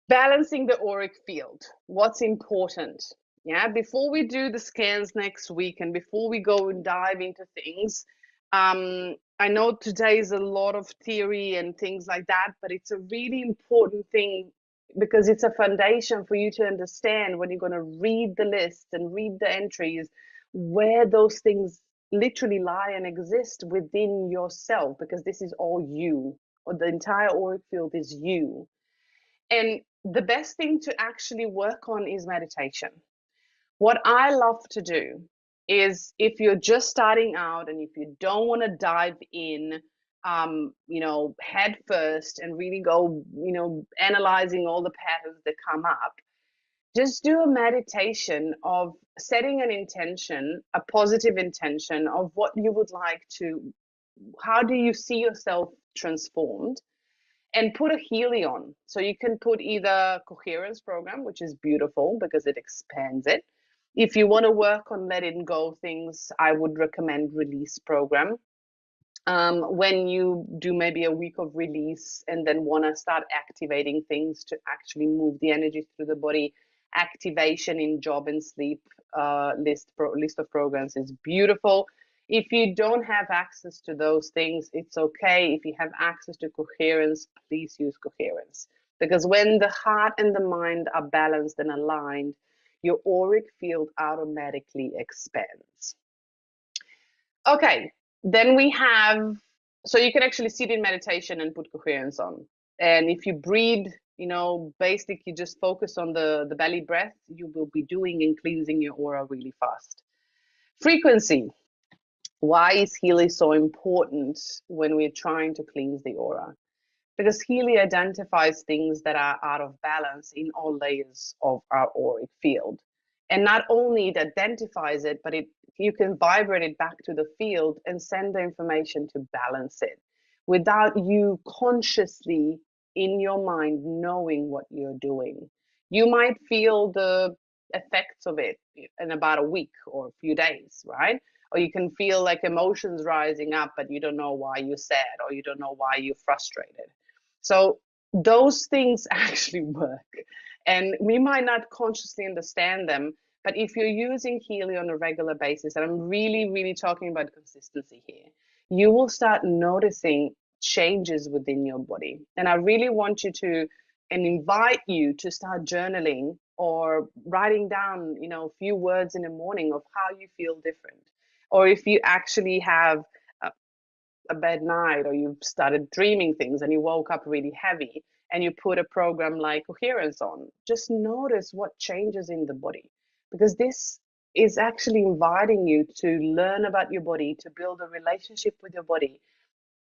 balancing the auric field. What's important? Yeah, before we do the scans next week and before we go and dive into things, I know today is a lot of theory and things like that, but it's a really important thing because it's a foundation for you to understand when you're going to read the list and read the entries where those things literally lie and exist within yourself, because this is all you, or the entire auric field is you. And the best thing to actually work on is meditation. What I love to do is, if you're just starting out and if you don't want to dive in, head first and really go, analyzing all the patterns that come up, just do a meditation of setting an intention, a positive intention of what you would like to, how do you see yourself transformed? And put a Healy on. So you can put either coherence program, which is beautiful because it expands it. If you want to work on letting go things, I would recommend release program. When you do maybe a week of release and then want to start activating things to actually move the energy through the body, activation in job and sleep list of programs is beautiful. If you don't have access to those things, it's okay. If you have access to coherence, please use coherence, because when the heart and the mind are balanced and aligned, your auric field automatically expands. Okay, then we have, so you can actually sit in meditation and put coherence on. And if you breathe, basically just focus on the belly breath, you will be doing and cleansing your aura really fast. Frequency. Why is Healy so important when we're trying to cleanse the aura? Because Healy identifies things that are out of balance in all layers of our auric field. And not only it identifies it, but you can vibrate it back to the field and send the information to balance it without you consciously in your mind knowing what you're doing. You might feel the effects of it in about a week or a few days, right? Or you can feel like emotions rising up, but you don't know why you're sad or you don't know why you're frustrated. So those things actually work. And we might not consciously understand them, but if you're using Healy on a regular basis, and I'm really, really talking about consistency here, you will start noticing changes within your body. And I really want you to, and invite you to start journaling or writing down, a few words in the morning of how you feel different. Or if you actually have a bad night, or you've started dreaming things and you woke up really heavy, and you put a program like coherence on, just notice what changes in the body, because this is actually inviting you to learn about your body, to build a relationship with your body,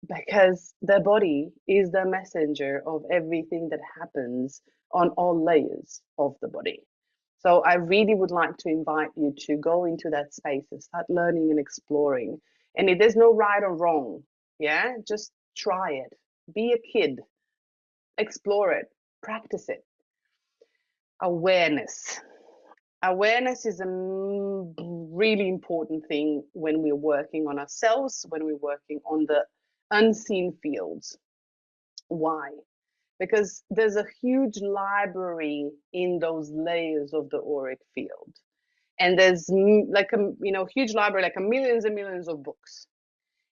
because the body is the messenger of everything that happens on all layers of the body. So I really would like to invite you to go into that space and start learning and exploring. And there's no right or wrong. Yeah, just try it. Be a kid. Explore it. Practice it. Awareness. Awareness is a really important thing when we're working on ourselves, when we're working on the unseen fields. Why? Because there's a huge library in those layers of the auric field. And there's like a huge library, like millions and millions of books.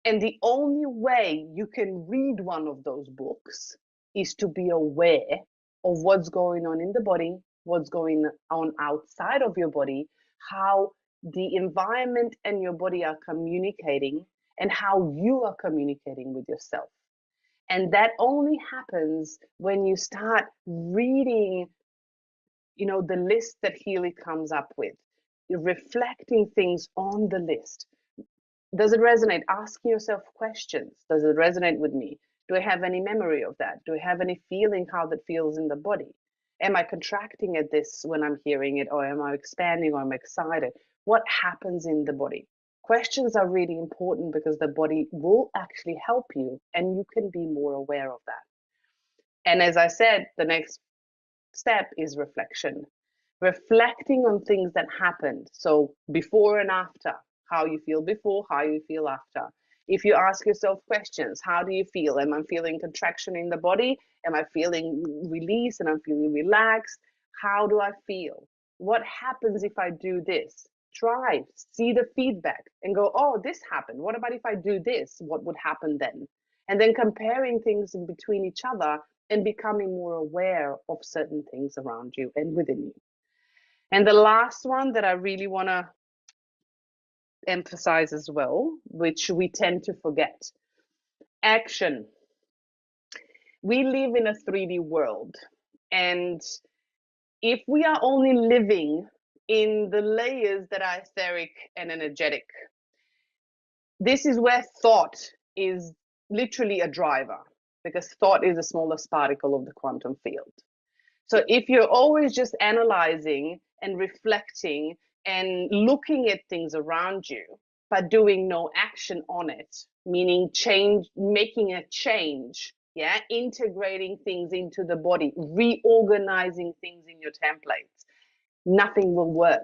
And the only way you can read one of those books is to be aware of what's going on in the body, what's going on outside of your body, how the environment and your body are communicating, and how you are communicating with yourself. And that only happens when you start reading, the list that Healy comes up with, reflecting things on the list. Does it resonate? Asking yourself questions. Does it resonate with me? Do I have any memory of that? Do I have any feeling how that feels in the body? Am I contracting at this when I'm hearing it, or am I expanding, or am I excited? What happens in the body? Questions are really important because the body will actually help you, and you can be more aware of that. And as I said, the next step is reflection. Reflecting on things that happened. So before and after, how you feel before, how you feel after. If you ask yourself questions, how do you feel? Am I feeling contraction in the body? Am I feeling release and I'm feeling relaxed? How do I feel? What happens if I do this? Try, see the feedback and go, oh, this happened. What about if I do this? What would happen then? And then comparing things in between each other and becoming more aware of certain things around you and within you. And the last one that I really want to emphasize as well, which we tend to forget, action. We live in a 3D world. And if we are only living in the layers that are etheric and energetic, this is where thought is literally a driver, because thought is the smallest particle of the quantum field. So if you're always just analyzing and reflecting and looking at things around you, but doing no action on it, meaning change, making a change, yeah, integrating things into the body, reorganizing things in your templates, nothing will work.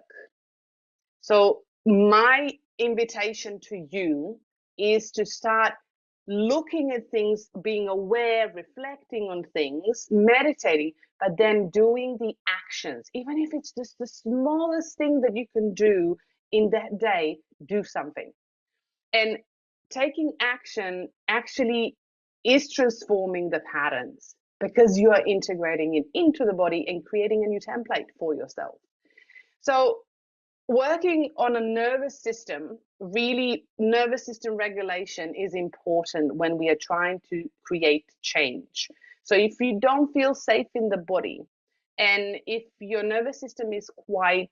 So my invitation to you is to start looking at things, being aware, reflecting on things, meditating, but then doing the actions. Even if it's just the smallest thing that you can do in that day, do something. And taking action actually is transforming the patterns because you are integrating it into the body and creating a new template for yourself. So working on a nervous system, really nervous system regulation is important when we are trying to create change. So if you don't feel safe in the body, and if your nervous system is quite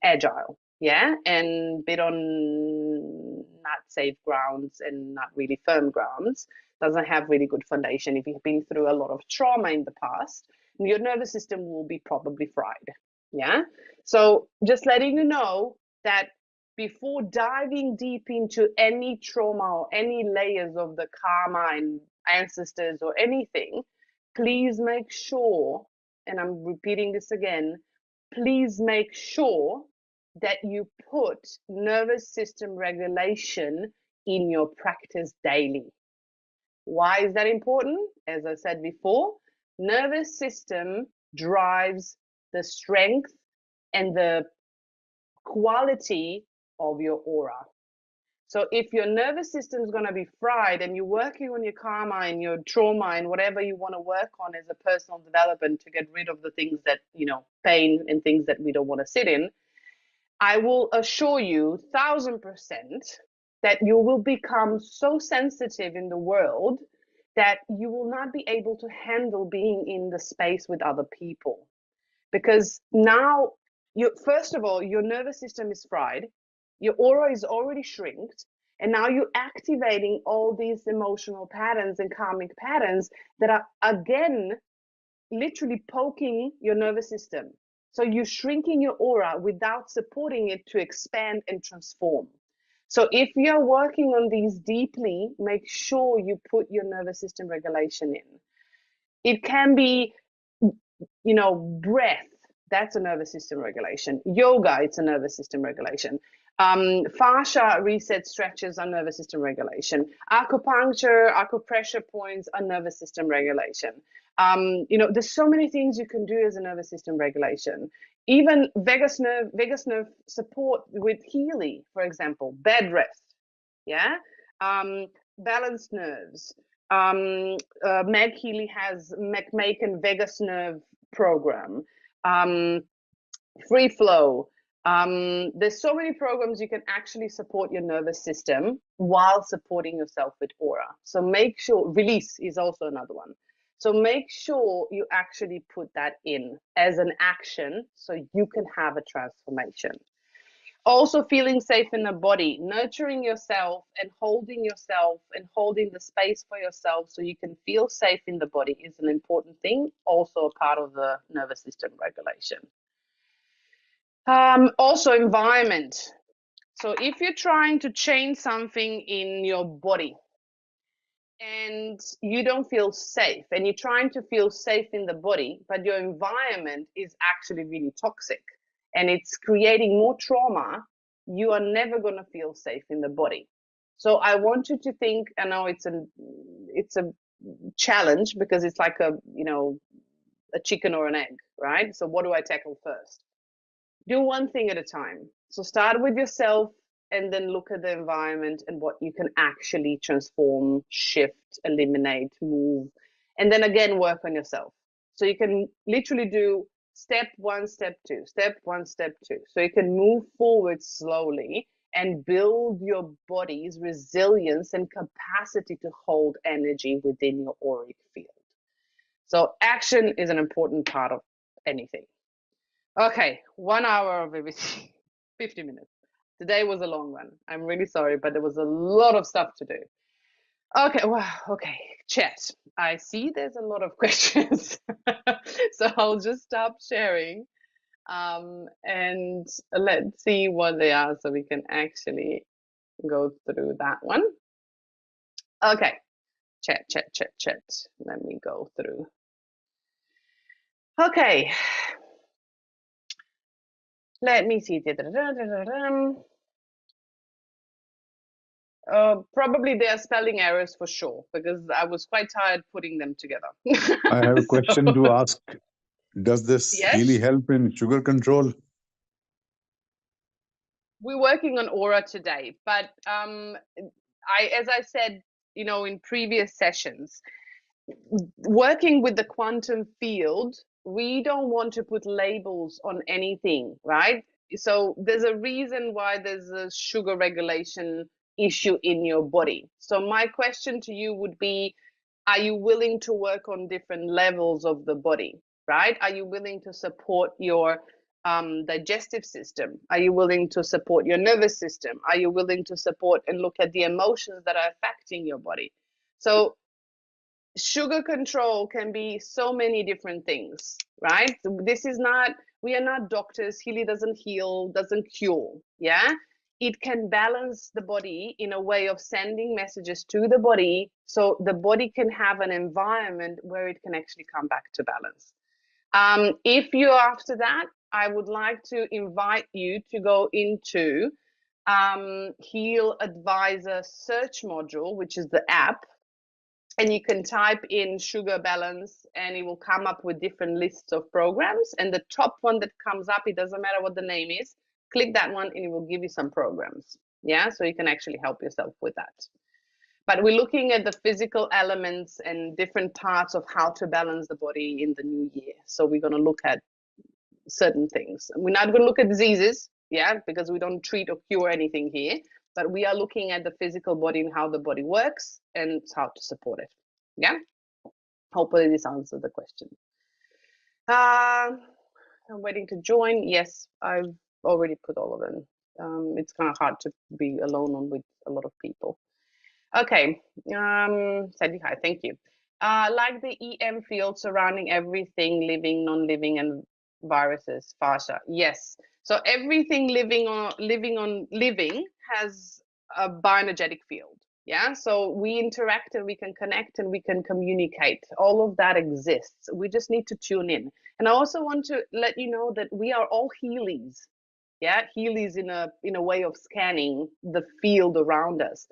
agile, yeah, and bit on not safe grounds and not really firm grounds, doesn't have really good foundation. If you've been through a lot of trauma in the past, your nervous system will be probably fried. Yeah. So just letting you know that before diving deep into any trauma or any layers of the karma and ancestors or anything, please make sure, and I'm repeating this again, please make sure that you put nervous system regulation in your practice daily. Why is that important? As I said before, nervous system drives the strength and the quality of your aura. So if your nervous system is going to be fried and you're working on your karma and your trauma and whatever you want to work on as a personal development to get rid of the things that, pain and things that we don't want to sit in, I will assure you 1000% that you will become so sensitive in the world that you will not be able to handle being in the space with other people. Because now, first of all, your nervous system is fried, your aura is already shrinked, and now you're activating all these emotional patterns and karmic patterns that are, again, literally poking your nervous system. So you're shrinking your aura without supporting it to expand and transform. So if you're working on these deeply, make sure you put your nervous system regulation in. It can be, breath. That's a nervous system regulation. Yoga, it's a nervous system regulation. Fascia reset stretches are nervous system regulation. Acupuncture, acupressure points are nervous system regulation. There's so many things you can do as a nervous system regulation. Even vagus nerve support with Healy, for example, bed rest, yeah, balanced nerves. Meg Healy has McMaken vagus nerve program, free flow. There's so many programs you can actually support your nervous system while supporting yourself with aura. So make sure, release is also another one. So make sure you actually put that in as an action so you can have a transformation. Also feeling safe in the body, nurturing yourself and holding the space for yourself so you can feel safe in the body is an important thing, also a part of the nervous system regulation. Also environment. So if you're trying to change something in your body and you don't feel safe and you're trying to feel safe in the body, but your environment is actually really toxic and it's creating more trauma, you are never going to feel safe in the body. So I want you to think, I know it's a challenge because it's like a chicken or an egg, right? So what do I tackle first? Do one thing at a time. So start with yourself and then look at the environment and what you can actually transform, shift, eliminate, move, and then again work on yourself. So you can literally do step one, step two, step one, step two. So you can move forward slowly and build your body's resilience and capacity to hold energy within your auric field. So action is an important part of anything. Okay, 1 hour of everything, 50 minutes. Today was a long one. I'm really sorry, but there was a lot of stuff to do. Okay, well, okay, chat. I see there's a lot of questions. So I'll just stop sharing and let's see what they are so we can actually go through that one. Okay, chat. Let me go through. Okay. Let me see. Probably there are spelling errors for sure, because I was quite tired putting them together. I have a question to ask. Does this Yes, Healy help in sugar control? we're working on aura today, but as I said, in previous sessions, working with the quantum field, we don't want to put labels on anything, right? So there's a reason why there's a sugar regulation issue in your body. So my question to you would be, are you willing to work on different levels of the body, right? Are you willing to support your digestive system? Are you willing to support your nervous system? Are you willing to support and look at the emotions that are affecting your body? So sugar control can be so many different things, right? We are not doctors. Healy doesn't heal, doesn't cure. Yeah. It can balance the body in a way of sending messages to the body so the body can have an environment where it can actually come back to balance. If you're after that, I would like to invite you to go into Heal Advisor search module, which is the app, and you can type in sugar balance and it will come up with different lists of programs, and the top one that comes up, it doesn't matter what the name is, click that one and it will give you some programs. Yeah, so you can actually help yourself with that. But we're looking at the physical elements and different parts of how to balance the body in the new year. So we're going to look at certain things. We're not going to look at diseases, yeah, because we don't treat or cure anything here, but we are looking at the physical body and how the body works and how to support it. Yeah, hopefully this answers the question. I'm waiting to join. Yes, I've already put all of them. It's kind of hard to be alone with a lot of people. Okay, Sandy, hi, thank you. Like the EM field surrounding everything living, non-living, and viruses, fascia. Yes. So everything living has a bioenergetic field. Yeah. So we interact and we can connect and we can communicate. All of that exists. We just need to tune in. And I also want to let you know that we are all Healys. Yeah, Healys in a way of scanning the field around us.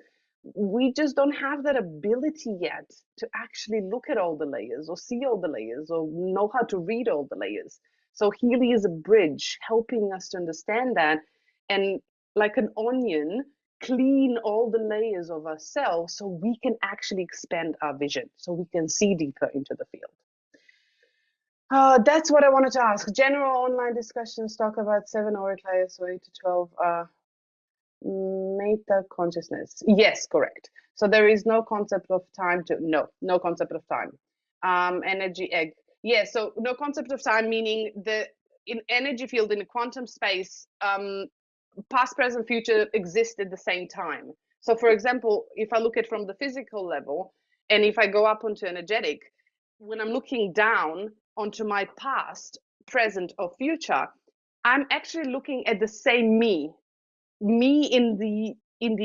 We just don't have that ability yet to actually look at all the layers or see all the layers or know how to read all the layers. So Healy is a bridge helping us to understand that, and like an onion, clean all the layers of ourselves so we can actually expand our vision, so we can see deeper into the field. That's what I wanted to ask. General online discussions talk about 7 oracles, so 8 to 12 meta consciousness. Yes, correct. So there is no concept of time to, no concept of time. Energy egg. Yeah, so no concept of time, meaning the in energy field in a quantum space, past, present, future exist at the same time. So for example, if I look at from the physical level, and if I go up onto energetic, when I'm looking down onto my past, present, or future, I'm actually looking at the same me in the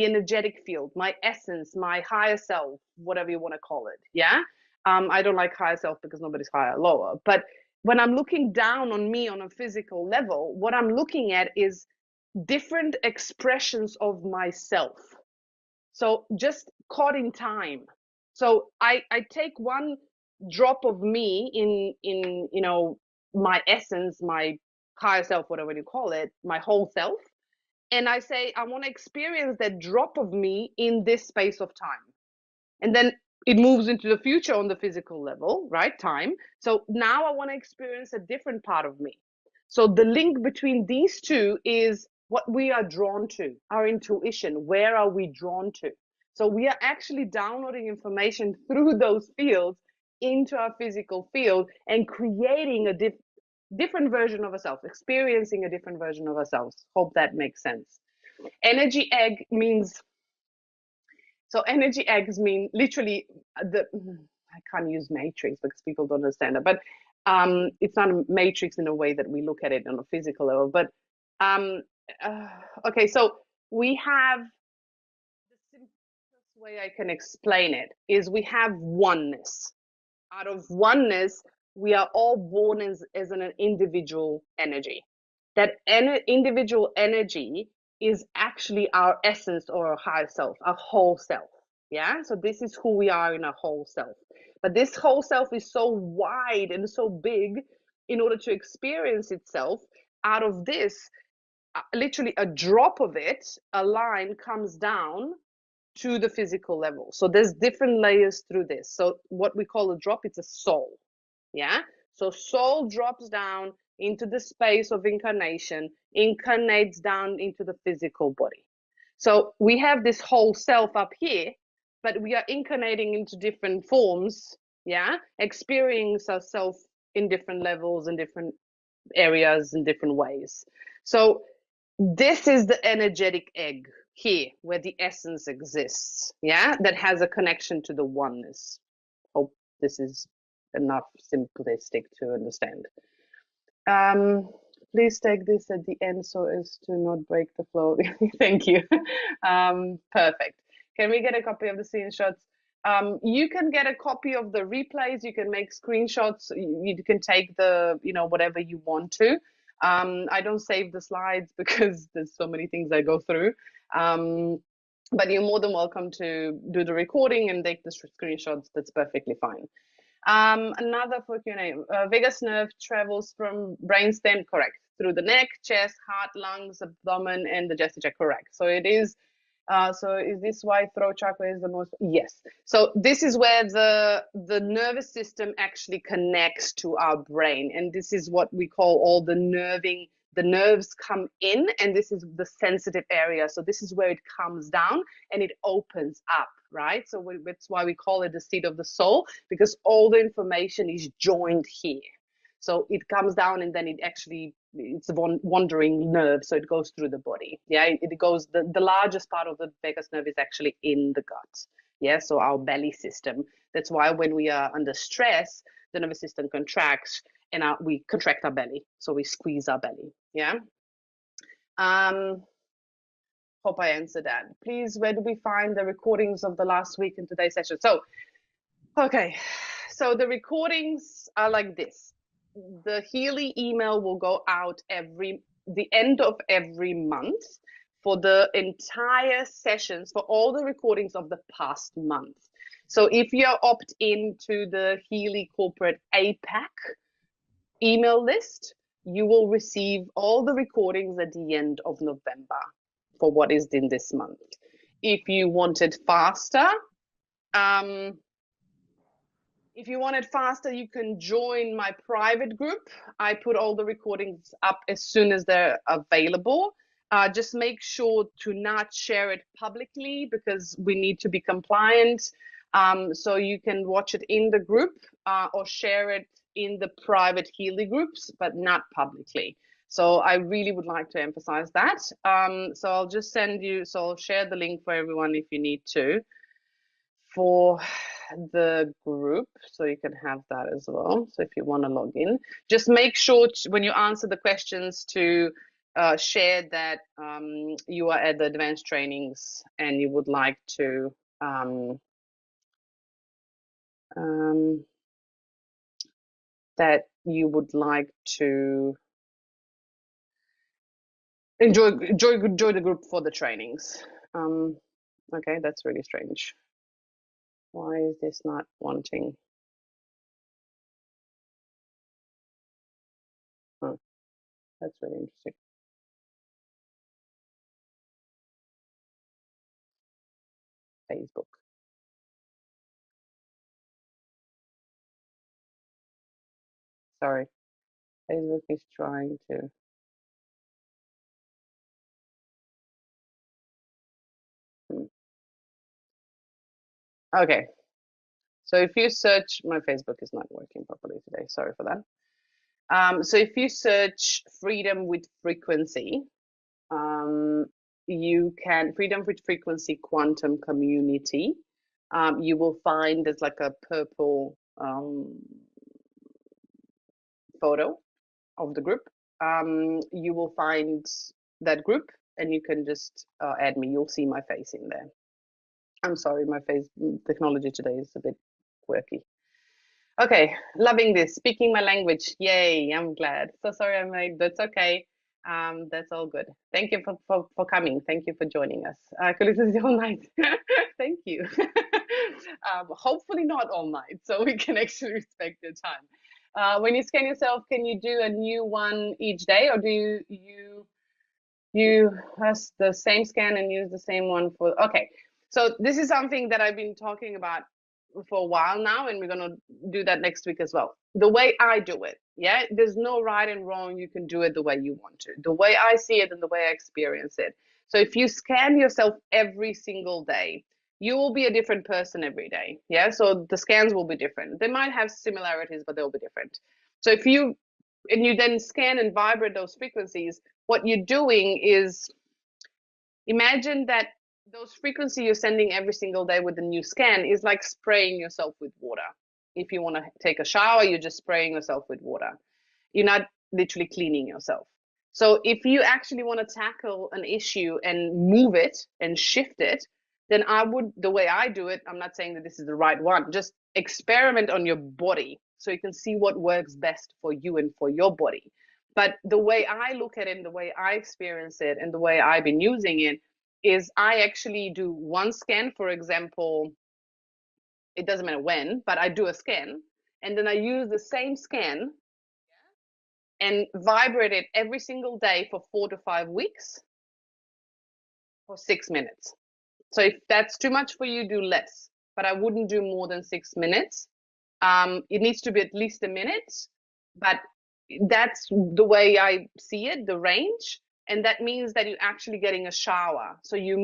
energetic field, my essence, my higher self, whatever you want to call it. Yeah. I don't like higher self because nobody's higher or lower. But when I'm looking down on me on a physical level, what I'm looking at is different expressions of myself. So just caught in time. So I take one drop of me in my essence, my higher self, whatever you call it, my whole self, and I say, I want to experience that drop of me in this space of time. And then it moves into the future on the physical level, right? Time. So now I want to experience a different part of me. So the link between these two is what we are drawn to, our intuition. Where are we drawn to? So we are actually downloading information through those fields into our physical field and creating a different version of ourselves, experiencing a different version of ourselves. Hope that makes sense. Energy egg means, so energy eggs mean literally I can't use matrix because people don't understand it, but it's not a matrix in a way that we look at it on a physical level. But um, okay, so we have, the simplest way I can explain it is we have oneness. Out of oneness, we are all born as an individual energy. That individual energy is actually our essence or our higher self, our whole self. Yeah. So this is who we are in our whole self. But this whole self is so wide and so big in order to experience itself. Out of this, literally a drop of it, a line comes down to the physical level. So there's different layers through this. So what we call a drop, it's a soul. Yeah. So soul drops down into the space of incarnation, incarnates down into the physical body. So we have this whole self up here, but we are incarnating into different forms. Yeah. Experience ourselves in different levels and different areas in different ways. So this is the energetic egg here where the essence exists, yeah, that has a connection to the oneness. Hope this is enough simplistic to understand. Please take this at the end so as to not break the flow. Thank you. Perfect. Can we get a copy of the screenshots? You can get a copy of the replays. You can make screenshots. You can take the, whatever you want to. I don't save the slides because there's so many things I go through. But you're more than welcome to do the recording and take the screenshots. That's perfectly fine. Another for Q&A. Vagus nerve travels from brainstem, correct, through the neck, chest, heart, lungs, abdomen, and the digestive tract, correct. So it is. So is this why throat chakra is the most? Yes. So this is where the nervous system actually connects to our brain, and this is what we call all the nerving. The nerves come in, and this is the sensitive area. So this is where it comes down and it opens up, right? So that's why we call it the seat of the soul, because all the information is joined here. So it comes down and then it's a wandering nerve. So it goes through the body. Yeah, it goes, the largest part of the vagus nerve is actually in the gut. Yeah, so our belly system. That's why when we are under stress, the nervous system contracts and we contract our belly. So we squeeze our belly. Yeah. Hope I answered that. Please, where do we find the recordings of the last week and today's session? So, okay. So the recordings are like this. The Healy email will go out the end of every month for the entire sessions, for all the recordings of the past month. So if you opt into the Healy Corporate APAC email list, you will receive all the recordings at the end of November for what is in this month. If you want it faster, you can join my private group. I put all the recordings up as soon as they're available. Just make sure to not share it publicly because we need to be compliant. So you can watch it in the group or share it in the private Healy groups, but not publicly. So I really would like to emphasize that. So I'll just I'll share the link for everyone if you need to for the group, so you can have that as well. So if you want to log in, just make sure when you answer the questions to share that you are at the advanced trainings and you would like to enjoy the group for the trainings. Okay, that's really strange. Why is this not wanting? Oh, that's really interesting. Facebook. Sorry, Facebook is trying to. Okay, so if you search, my Facebook is not working properly today. Sorry for that. So if you search freedom with frequency, you can freedom with frequency quantum community. You will find there's like a purple photo of the group. You will find that group and you can just add me. You'll see my face in there. I'm sorry, my face technology today is a bit quirky. Okay, loving this. Speaking my language. Yay, I'm glad. So sorry I made that's okay. That's all good. Thank you for coming. Thank you for joining us. I could listen to you all night. Thank you. Hopefully not all night, so we can actually respect your time. When you scan yourself, can you do a new one each day, or do you have the same scan and use the same one for? Okay, so this is something that I've been talking about for a while now, and we're going to do that next week as well. The way I do it, yeah, there's no right and wrong. You can do it the way you want to, the way I see it and the way I experience it. So if you scan yourself every single day, you will be a different person every day. Yeah, so the scans will be different. They might have similarities, but they'll be different. So if you and you then scan and vibrate those frequencies, what you're doing is imagine that those frequencies you're sending every single day with the new scan is like spraying yourself with water. If you want to take a shower, you're just spraying yourself with water. You're not literally cleaning yourself. So if you actually want to tackle an issue and move it and shift it, then the way I do it, I'm not saying that this is the right one, just experiment on your body so you can see what works best for you and for your body. But the way I look at it and the way I experience it and the way I've been using it is I actually do one scan, for example, it doesn't matter when, but I do a scan and then I use the same scan and vibrate it every single day for 4 to 5 weeks for 6 minutes. So if that's too much for you, do less, but I wouldn't do more than 6 minutes. It needs to be at least a minute, but that's the way I see it, the range. And that means that you're actually getting a shower. So you're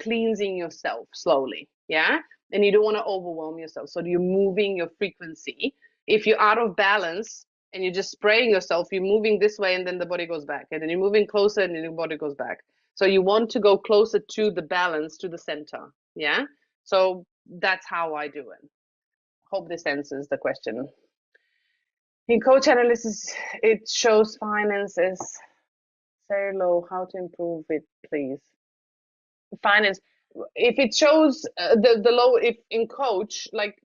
cleansing yourself slowly. Yeah. And you don't want to overwhelm yourself. So you're moving your frequency. If you're out of balance and you're just spraying yourself, you're moving this way and then the body goes back. And then you're moving closer and then your body goes back. So you want to go closer to the balance, to the center. Yeah. So that's how I do it. Hope this answers the question. In coach analysis, it shows finances very low. How to improve it, please? Finance. If it shows the low, if in coach, like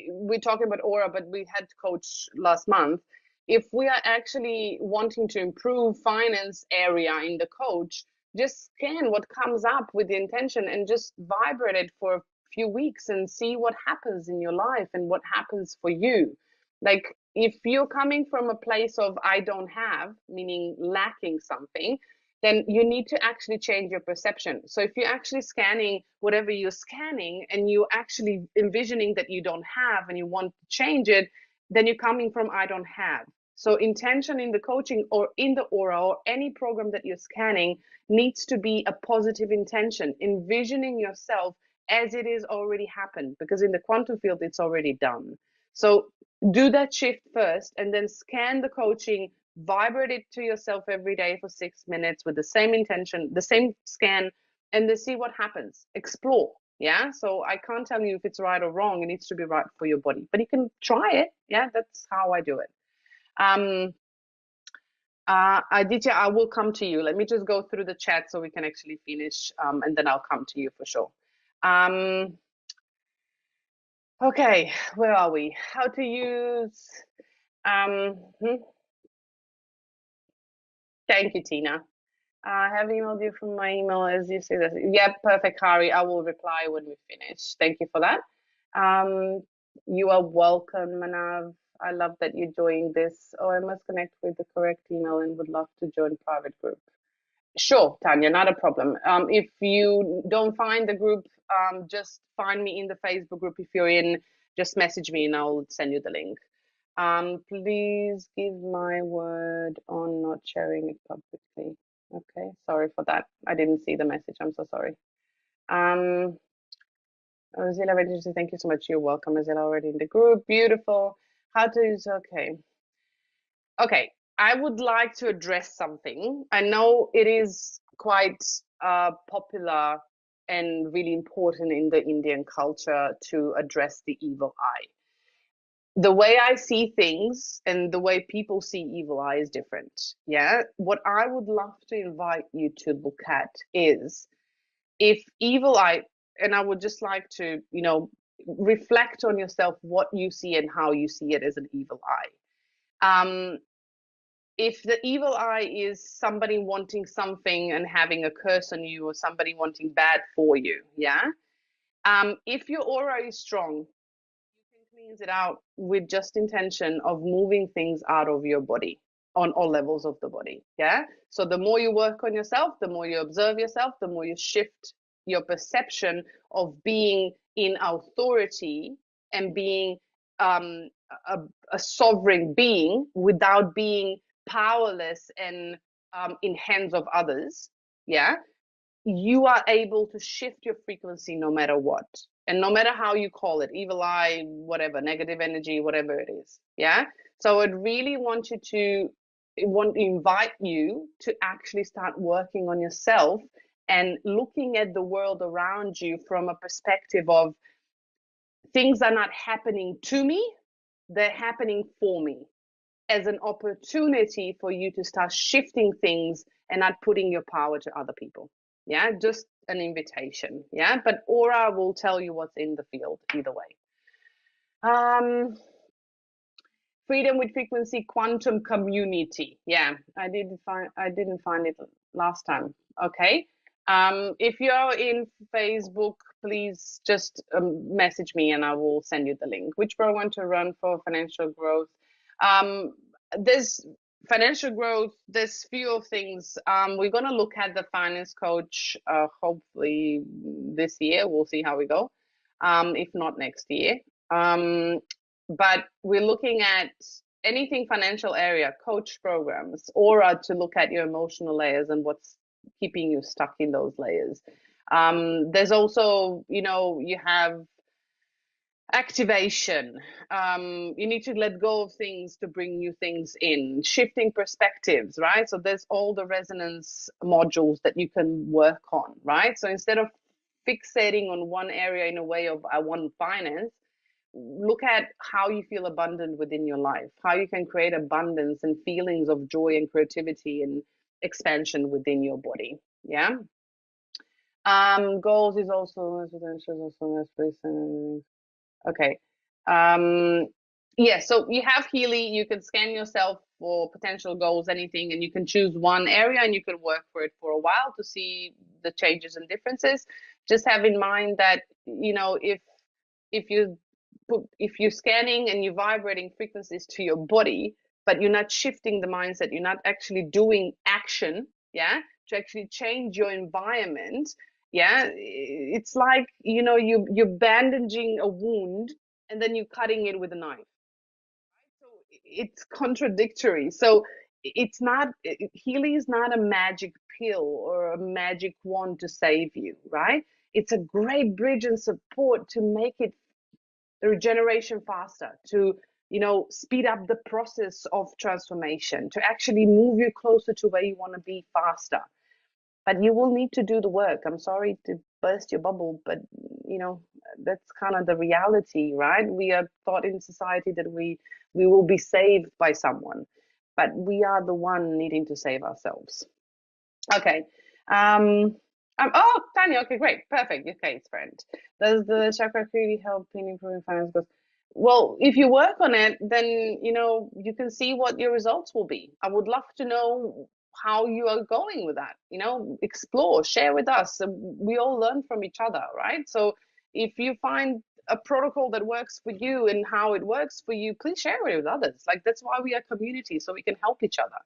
we're talking about aura, but we had coach last month. If we are actually wanting to improve finance area in the coach, just scan what comes up with the intention and just vibrate it for a few weeks and see what happens in your life and what happens for you. Like if you're coming from a place of I don't have, meaning lacking something, then you need to actually change your perception. So if you're actually scanning whatever you're scanning and you're actually envisioning that you don't have and you want to change it, then you're coming from I don't have. So intention in the coaching or in the aura or any program that you're scanning needs to be a positive intention, envisioning yourself as it is already happened, because in the quantum field, it's already done. So do that shift first and then scan the coaching, vibrate it to yourself every day for 6 minutes with the same intention, the same scan, and then see what happens. Explore. Yeah. So I can't tell you if it's right or wrong. It needs to be right for your body, but you can try it. Yeah. That's how I do it. Aditya, I will come to you. Let me just go through the chat so we can actually finish, and then I'll come to you for sure. Okay, where are we? How to use. Thank you, Tina. I have emailed you from my email as you say that. Yeah, perfect, Hari. I will reply when we finish. Thank you for that. You are welcome, Manav. I love that you joined this. Oh, I must connect with the correct email and would love to join private group. Sure, Tanya, not a problem. If you don't find the group, just find me in the Facebook group. If you're in, just message me and I'll send you the link. Please give my word on not sharing it publicly. Okay, sorry for that. I didn't see the message. I'm so sorry. Zilla, thank you so much. You're welcome. Zilla already in the group. Beautiful. How to use, okay. Okay, I would like to address something. I know it is quite popular and really important in the Indian culture to address the evil eye. The way I see things and the way people see evil eye is different. Yeah. What I would love to invite you to look at is if evil eye, and I would just like to, reflect on yourself what you see and how you see it as an evil eye. If the evil eye is somebody wanting something and having a curse on you or somebody wanting bad for you, yeah. If your aura is strong, cleans it out with just intention of moving things out of your body on all levels of the body. Yeah. So the more you work on yourself, the more you observe yourself, the more you shift your perception of being in authority and being a sovereign being without being powerless and in hands of others. Yeah. You are able to shift your frequency no matter what. And no matter how you call it, evil eye, whatever, negative energy, whatever it is. Yeah. So I'd really want to invite you to actually start working on yourself and looking at the world around you from a perspective of things are not happening to me, they're happening for me, as an opportunity for you to start shifting things and not putting your power to other people. Yeah, just an invitation. Yeah, but aura will tell you what's in the field either way. Freedom with frequency quantum community. Yeah, I didn't find it last time. Okay. If you're in Facebook, please just message me and I will send you the link. Which program to run for financial growth? There's financial growth. There's few of things. We're gonna look at the finance coach. Hopefully this year. We'll see how we go. If not next year. But we're looking at anything financial area, coach programs, aura to look at your emotional layers and what's keeping you stuck in those layers. There's also, you have activation. You need to let go of things to bring new things in, shifting perspectives, right? So there's all the resonance modules that you can work on, right? So instead of fixating on one area in a way of I want finance, look at how you feel abundant within your life, how you can create abundance and feelings of joy and creativity and expansion within your body. Yeah. Goals is also potential, also space. Okay. Yeah, so you have Healy, you can scan yourself for potential goals, anything, and you can choose one area and you can work for it for a while to see the changes and differences. Just have in mind that, if you if you're scanning and you're vibrating frequencies to your body, but you're not shifting the mindset, you're not actually doing action, yeah, to actually change your environment, yeah, it's like, you know, you're bandaging a wound and then you're cutting it with a knife. So it's contradictory. So it's not, Healy is not a magic pill or a magic wand to save you, right? It's a great bridge and support to make it the regeneration faster, to, you know, speed up the process of transformation, to actually move you closer to where you want to be faster. But you will need to do the work. I'm sorry to burst your bubble, but you know, that's kind of the reality, right? We are taught in society that we will be saved by someone, but we are the one needing to save ourselves. Okay. Oh, Tanya. Okay, great, perfect. Okay, it's friend. Does the chakra really help in improving finance goals? Well, if you work on it, then you know you can see what your results will be. I would love to know how you are going with that. You know, explore, share with us. We all learn from each other, right? So if you find a protocol that works for you and how it works for you, please share it with others. Like that's why we are community, so we can help each other.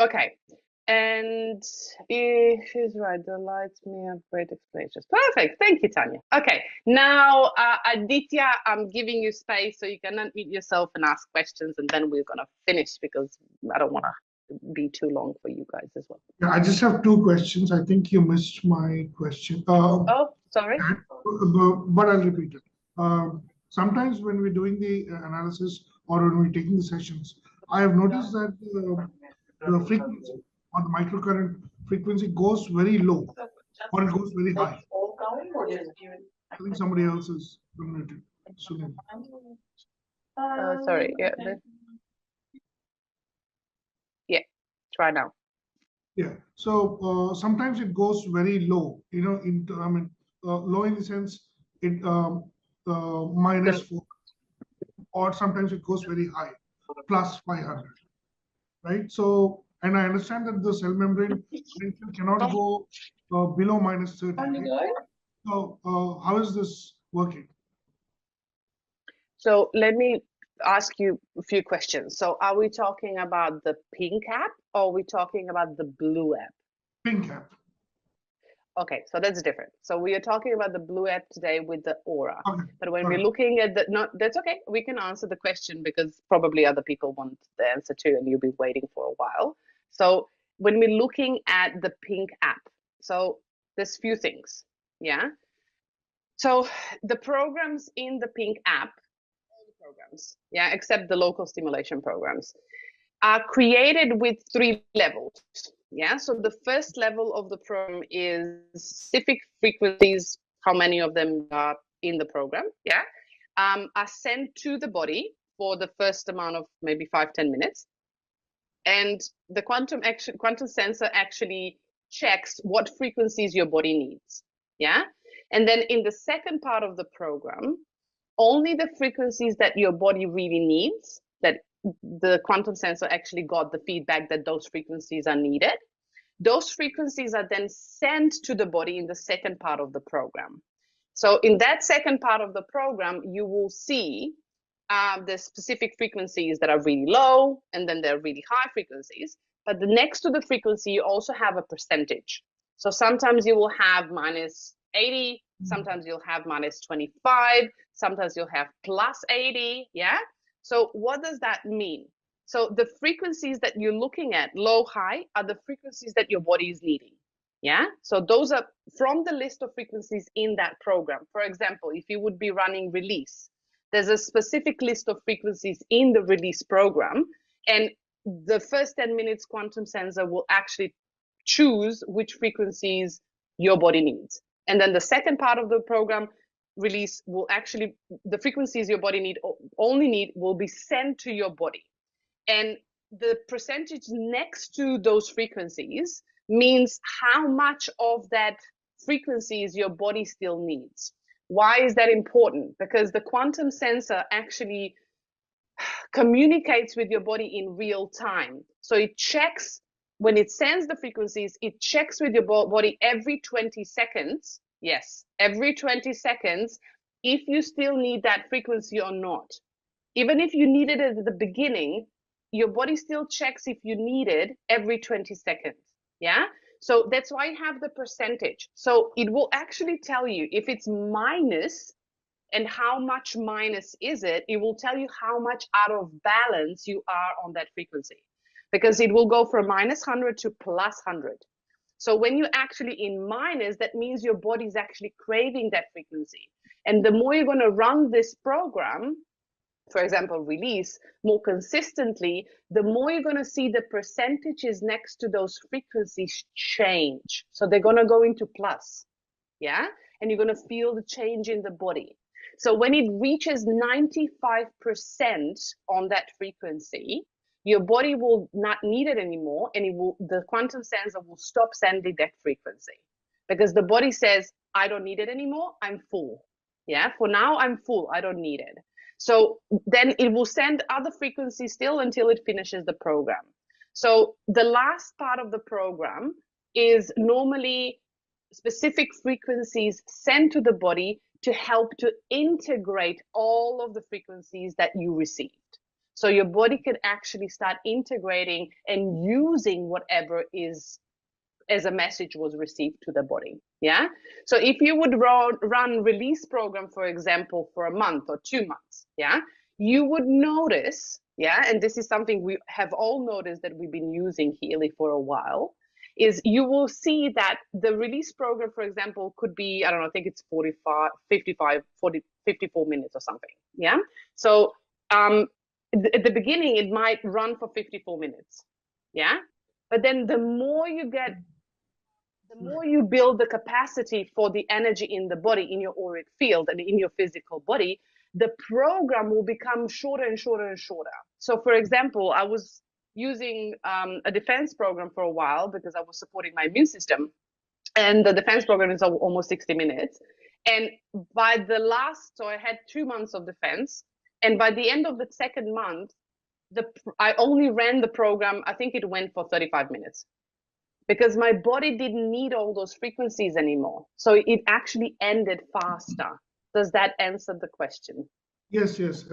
Okay. And if she's right, the lights may have great explanations. Perfect. Thank you, Tanya. Okay. Now, Aditya, I'm giving you space so you can unmute yourself and ask questions, and then we're going to finish because I don't want to be too long for you guys as well. Yeah, I just have two questions. I think you missed my question. Oh, sorry. But I'll repeat it. Sometimes when we're doing the analysis or when we're taking the sessions, I have noticed that the frequency or the microcurrent frequency goes very low or it goes very high. I think somebody else is unmuted. Sorry. Yeah. Try now. Yeah. So sometimes it goes very low. You know, I mean, low in the sense it -4, or sometimes it goes very high, plus 500, right? So, and I understand that the cell membrane cannot go below -30. Right? So, how is this working? So let me ask you a few questions. So are we talking about the pink app or are we talking about the blue app? Pink app. Okay, so that's different. So we are talking about the blue app today with the aura. Okay. But when we're looking at the, no, that's okay. We can answer the question because probably other people want the answer too, and you'll be waiting for a while. So when we're looking at the pink app, so there's few things, yeah? So the programs in the pink app, all the programs, yeah, except the local stimulation programs, are created with 3 levels. Yeah, so the first level of the program is specific frequencies, how many of them are in the program, yeah, are sent to the body for the first amount of maybe 5-10 minutes. And the quantum sensor actually checks what frequencies your body needs, yeah? And then in the second part of the program, only the frequencies that your body really needs, that the quantum sensor actually got the feedback that those frequencies are needed. Those frequencies are then sent to the body in the second part of the program. So in that second part of the program, you will see the specific frequencies that are really low, and then there are really high frequencies. But next to the frequency, you also have a percentage. So sometimes you will have -80, sometimes you'll have -25, sometimes you'll have +80, yeah? So what does that mean? So the frequencies that you're looking at, low, high, are the frequencies that your body is needing, yeah? So those are from the list of frequencies in that program. For example, if you would be running release, there's a specific list of frequencies in the release program, and the first 10 minutes quantum sensor will actually choose which frequencies your body needs. And then the second part of the program release will actually, the frequencies your body only need will be sent to your body. And the percentage next to those frequencies means how much of that frequencies your body still needs. Why is that important? Because the quantum sensor actually communicates with your body in real time. So it checks, when it sends the frequencies, it checks with your body every 20 seconds. Yes, every 20 seconds, if you still need that frequency or not. Even if you needed it at the beginning, your body still checks if you need it every 20 seconds. Yeah. So that's why I have the percentage. So it will actually tell you if it's minus and how much minus is it, it will tell you how much out of balance you are on that frequency, because it will go from minus 100 to plus 100. So when you're actually in minus, that means your body is actually craving that frequency. And the more you're going to run this program, for example, release more consistently, the more you're going to see the percentages next to those frequencies change. So they're going to go into plus. Yeah. And you're going to feel the change in the body. So when it reaches 95% on that frequency, your body will not need it anymore, and the quantum sensor will stop sending that frequency, because the body says, I don't need it anymore, I'm full. Yeah, for now I'm full, I don't need it. So then it will send other frequencies still until it finishes the program. So the last part of the program is normally specific frequencies sent to the body to help to integrate all of the frequencies that you received. So your body can actually start integrating and using whatever is as a message was received to the body. Yeah. So if you would run release program, for example, for a month or 2 months, yeah, you would notice, yeah, and this is something we have all noticed that we've been using Healy for a while, is you will see that the release program, for example, could be, I don't know, I think it's 54 minutes or something. Yeah. So at the beginning, it might run for 54 minutes. Yeah. But then the more you build the capacity for the energy in the body, in your auric field and in your physical body, the program will become shorter and shorter and shorter. So for example, I was using a defense program for a while because I was supporting my immune system. And the defense program is almost 60 minutes. And by the last, so I had 2 months of defense. And by the end of the second month, I only ran the program, I think it went for 35 minutes. Because my body didn't need all those frequencies anymore. So it actually ended faster. Does that answer the question? Yes, yes.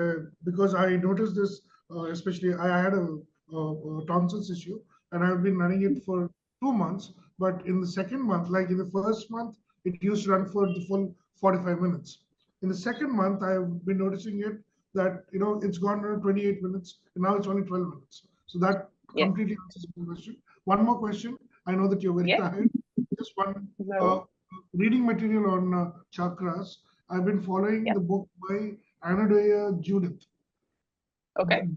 Because I noticed this, especially I had a tonsils issue, and I've been running it for 2 months. But in the second month, like in the first month, it used to run for the full 45 minutes. In the second month, I've been noticing it that it's gone to 28 minutes, and now it's only 12 minutes. So that completely answers the question. One more question. I know that you're very tired. Just one reading material on chakras. I've been following the book by Anodea Judith. Okay.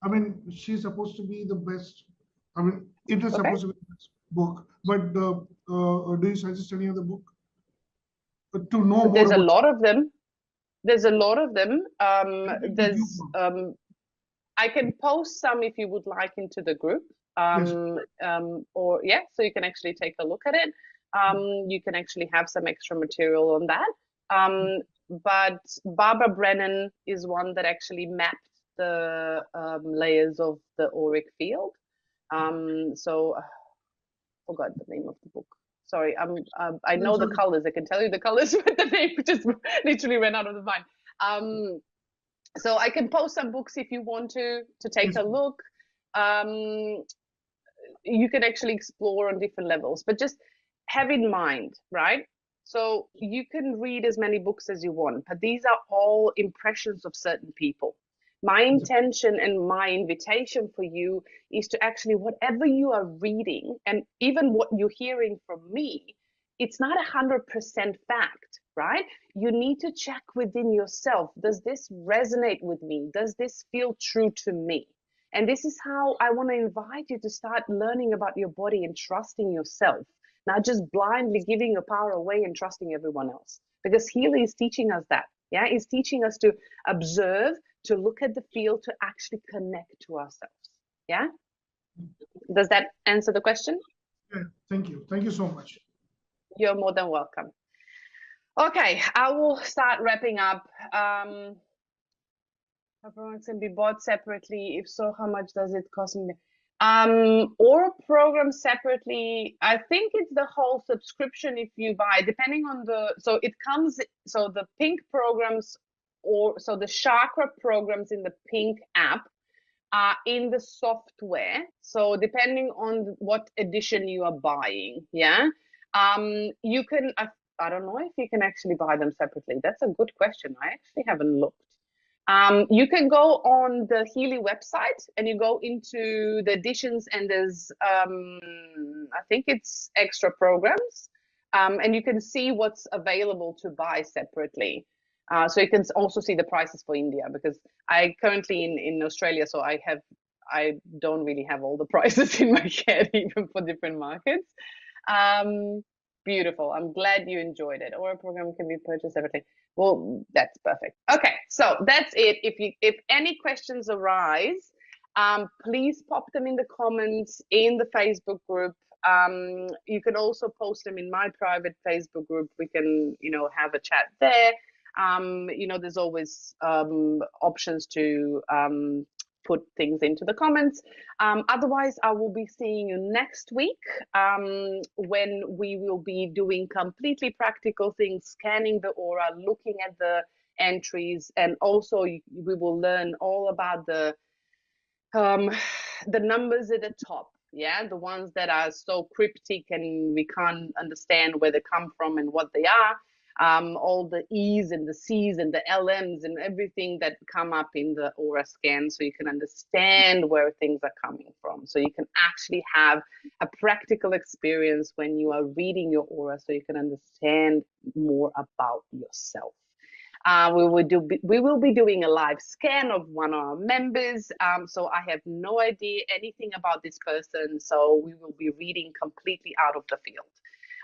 I mean, she's supposed to be the best. I mean, it is supposed to be the best book. But do you suggest any other book to know more? There's a lot of them. There's a lot of them. I can post some if you would like into the group. So you can actually take a look at it. You can actually have some extra material on that. But Barbara Brennan is one that actually mapped the layers of the auric field. Forgot the name of the book. Sorry, I know the colors. I can tell you the colors, but the name just literally ran out of the mind. So I can post some books if you want to take a look. You can actually explore on different levels, but just have in mind, right? So you can read as many books as you want, but these are all impressions of certain people. My intention and my invitation for you is to actually, whatever you are reading and even what you're hearing from me, it's not 100% fact, right? You need to check within yourself. Does this resonate with me? Does this feel true to me? And this is how I want to invite you to start learning about your body and trusting yourself, not just blindly giving your power away and trusting everyone else. Because Healy is teaching us that. Yeah, he's teaching us to observe, to look at the field, to actually connect to ourselves. Yeah? Does that answer the question? Yeah, thank you. Thank you so much. You're more than welcome. Okay, I will start wrapping up. Everyone can be bought separately. If so, how much does it cost me? Or a program separately. I think it's the whole subscription if you buy, depending on so it comes, so the pink programs, or so the chakra programs in the pink app are in the software. So depending on what edition you are buying, yeah, you can, I don't know if you can actually buy them separately. That's a good question. I actually haven't looked. You can go on the Healy website and you go into the editions, and there's, I think it's extra programs, and you can see what's available to buy separately. So you can also see the prices for India, because I currently in Australia, so I don't really have all the prices in my head, even for different markets. Beautiful. I'm glad you enjoyed it. Or a program can be purchased separately. Well, that's perfect. Okay, so that's it. If any questions arise, please pop them in the comments in the Facebook group. You can also post them in my private Facebook group. We can, have a chat there. There's always options to put things into the comments. Otherwise, I will be seeing you next week, when we will be doing completely practical things, scanning the aura, looking at the entries, and also we will learn all about the numbers at the top. Yeah, the ones that are so cryptic and we can't understand where they come from and what they are. All the E's and the C's and the LMs and everything that come up in the aura scan, so you can understand where things are coming from. So you can actually have a practical experience when you are reading your aura, so you can understand more about yourself. We will be doing a live scan of one of our members. So I have no idea anything about this person. So we will be reading completely out of the field.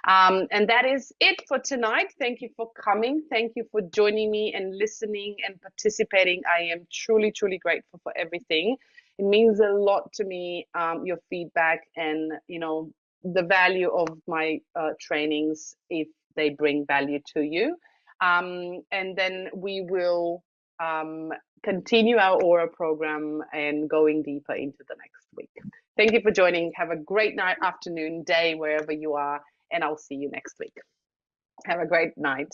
And that is it for tonight. Thank you for coming. Thank you for joining me and listening and participating. I am truly, truly grateful for everything. It means a lot to me, your feedback and, the value of my trainings, if they bring value to you. And then we will continue our aura program and going deeper into the next week. Thank you for joining. Have a great night, afternoon, day, wherever you are. And I'll see you next week. Have a great night.